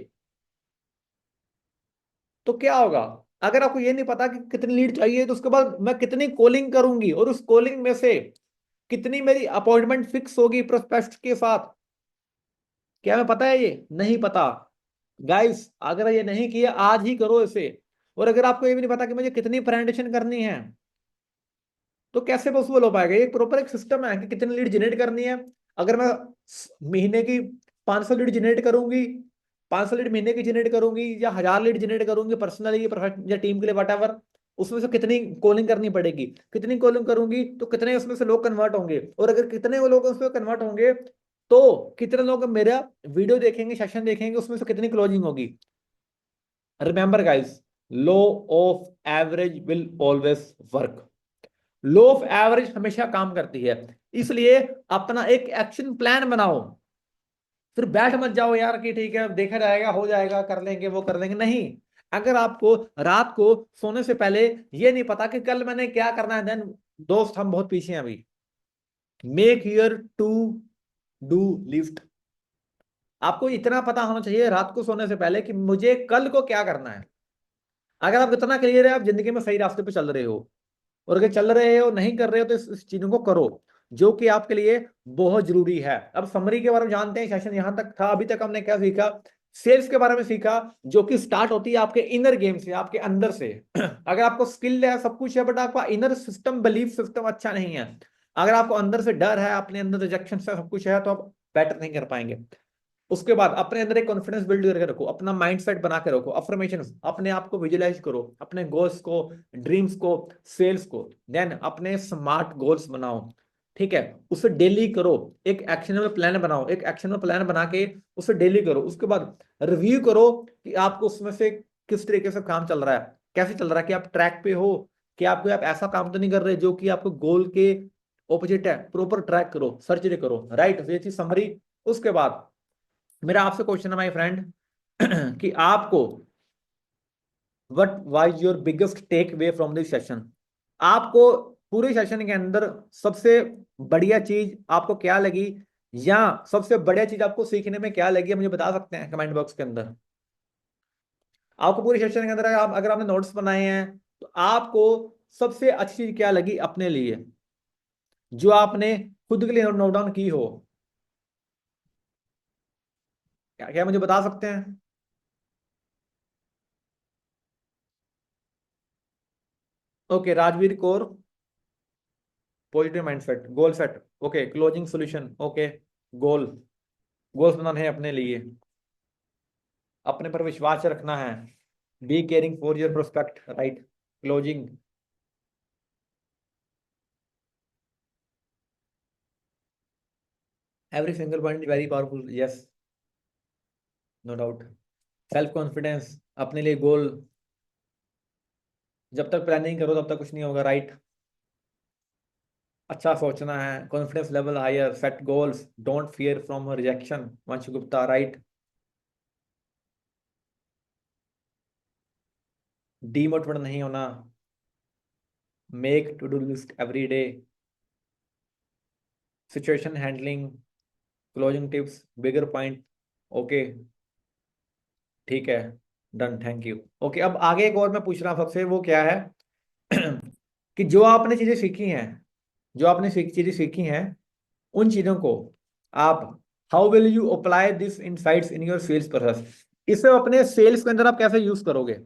तो क्या होगा? अगर आपको ये नहीं पता कि कितनी लीड चाहिए, तो उसके बाद मैं कितनी कॉलिंग करूंगी, और उस कॉलिंग में से कितनी मेरी अपॉइंटमेंट फिक्स होगी प्रोस्पेक्ट के साथ, क्या मैं पता है? ये नहीं पता। गाइस, अगर ये नहीं किया, आज ही करो इसे। और अगर आपको ये भी नहीं पता कि मुझे कितनी प्रेजेंटेशन करनी है, तो कैसे पॉसिबल हो पाएगा? ये प्रॉपर एक सिस्टम है कि कितनी लीड जनरेट करनी है। अगर मैं महीने की 500 लीड जनरेट करूंगी, 500 लीड महीने की जनरेट करूंगी, या 1000 लीड जनरेट करूंगी पर्सनली या प्रोफेशनल या टीम के लिए, वट, उसमें से कितनी कॉलिंग करनी पड़ेगी, कितनी कॉलिंग करूंगी तो कितने उसमें से लोग कन्वर्ट होंगे, और अगर कितने वो लोग उसमें कन्वर्ट होंगे, तो कितने लोग मेरा वीडियो देखेंगे, सेशन देखेंगे, उसमें से कितनी क्लोजिंग होगी। Remember guys, law of average will always work. Law of average हमेशा काम करती है। इसलिए अपना एक एक्शन प्लान बनाओ। फिर बैठ मत जाओ यार कि ठीक है देखा जाएगा, हो जाएगा, कर लेंगे, वो कर लेंगे, नहीं। अगर आपको रात को सोने से पहले ये नहीं पता कि कल मैंने क्या करना है, देन दोस्त हम बहुत पीछे हैं अभी। Make your to do list. आपको इतना पता होना चाहिए रात को सोने से पहले कि मुझे कल को क्या करना है। अगर आप इतना क्लियर है, आप जिंदगी में सही रास्ते पे चल रहे हो। और अगर चल रहे हो, नहीं कर रहे हो, तो इस चीजों को करो जो कि आपके लिए बहुत जरूरी है। अब समरी के बारे में जानते हैं, सेशन यहां तक था। अभी तक हमने क्या सीखा? सेल्स के बारे में सीखा, जो कि स्टार्ट होती है आपके इनर गेम से, आपके अंदर से। अगर आपको स्किल है, सब कुछ है, बट आपका इनर सिस्टम, बिलीफ सिस्टम अच्छा नहीं है, अगर आपको अंदर से डर है, अपने अंदर रिजेक्शन से सब कुछ है, तो आप बेटर नहीं कर पाएंगे। उसके बाद अपने अंदर एक कॉन्फिडेंस बिल्ड करके रखो, अपना माइंडसेट बना के रखो, अफर्मेशन, अपने आप को विजुलाइज करो, अपने गोल्स को, ड्रीम्स को, सेल्स को। देन अपने स्मार्ट गोल्स बनाओ, ठीक है, उसे डेली करो। एक एक्शनेबल प्लान बनाओ, एक एक्शनेबल प्लान बना के उसे डेली करो। उसके बाद रिव्यू करो कि आपको उसमें से किस तरीके से काम चल रहा है, कैसे चल रहा है, कि आप ट्रैक पे हो, कि आप ऐसा काम तो नहीं कर रहे जो कि आपको गोल के ऑपोजिट है। प्रॉपर ट्रैक करो, सर्जरी करो, राइट? ये चीज समरी। उसके बाद मेरा आपसे क्वेश्चन है माय फ्रेंड कि आपको what was your biggest take away from this session? आपको पूरे सेशन के अंदर सबसे बढ़िया चीज आपको क्या लगी, या सबसे बढ़िया चीज आपको सीखने में क्या लगी, मुझे बता सकते हैं कमेंट बॉक्स के अंदर। आपको पूरे सेशन के अंदर अगर आपने नोट्स बनाए हैं, तो आपको सबसे अच्छी चीज क्या लगी अपने लिए, जो आपने खुद के लिए नोट डाउन की हो? क्या क्या मुझे बता सकते हैं? Okay, Rajveer Kaur, positive mindset, goal set, okay, closing solution, okay, goal, goals बनाने हैं अपने लिए, अपने पर विश्वास रखना है, be caring for your prospect, right, closing. Every single point very powerful, yes, no doubt. Self confidence, अपने लिए गोल, जब तक प्लानिंग करो तब तक कुछ नहीं होगा, राइट? अच्छा सोचना है, confidence level higher, set goals, don't fear from rejection, Vansh Gupta, right? Demotivate नहीं होना, make to do list every day, situation handling, closing tips, bigger point, okay, ठीक है, डन, थैंक यू। ओके, अब आगे एक और मैं पूछ रहा हूँ सबसे, वो क्या है कि जो आपने चीजें सीखी हैं, जो आपने चीजें सीखी हैं, उन चीजों को आप, how will you apply this insights in your sales process, इसे अपने सेल्स के अंदर आप कैसे यूज करोगे,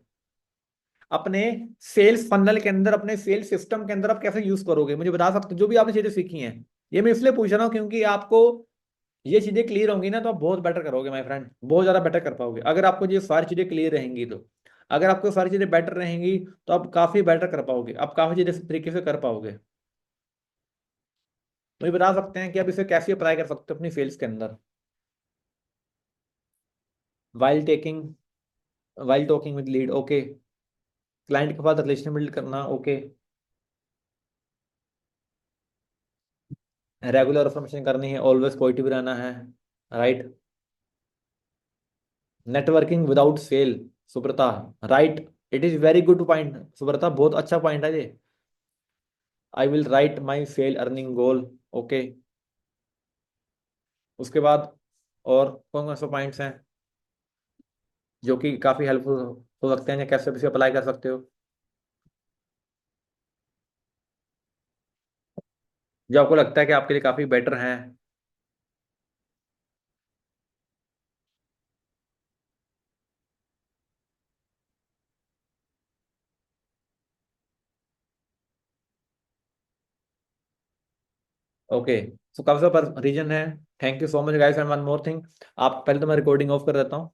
अपने सेल्स फनल के अंदर, अपने सेल्स सिस्टम के अंदर आप कैसे यूज करोगे, मुझे बता सकते हो जो भी आपने चीजें सीखी हैं। ये मैं इसलिए पूछ रहा हूँ क्योंकि आपको ये चीजें क्लियर होंगी ना तो आप बहुत बेटर करोगे माय फ्रेंड, बहुत ज्यादा बेटर कर पाओगे अगर आपको ये सारी चीजें क्लियर रहेंगी तो। अगर आपको सारी चीजें बेटर रहेंगी तो आप काफी बेटर कर पाओगे, आप काफी चीजें इस तरीके से कर पाओगे। मुझे बता सकते हैं कि आप इसे कैसे अप्लाई कर सकते हो अपनी सेल्स के अंदर। While taking, while talking with lead, okay. Client के साथ रिलेशन बिल्ड करना, ओके। रेगुलर इन्फॉर्मेशन करनी है, ऑलवेज पॉजिटिव रहना है, right. Networking without sale, Subrata, right. It is very good point Subrata, बहुत अच्छा पॉइंट है ये। I will write my sale earning goal, okay. उसके बाद और कौन कौन से पॉइंट्स हैं जो कि काफी हेल्पफुल हो सकते हैं, या कैसे इसे अप्लाई कर सकते हो, जो आपको लगता है कि आपके लिए काफी बेटर हैं। ओके, सो कब से पर रीजन है। Thank you so much guys, and one more thing, आप पहले तो मैं रिकॉर्डिंग ऑफ कर देता हूँ।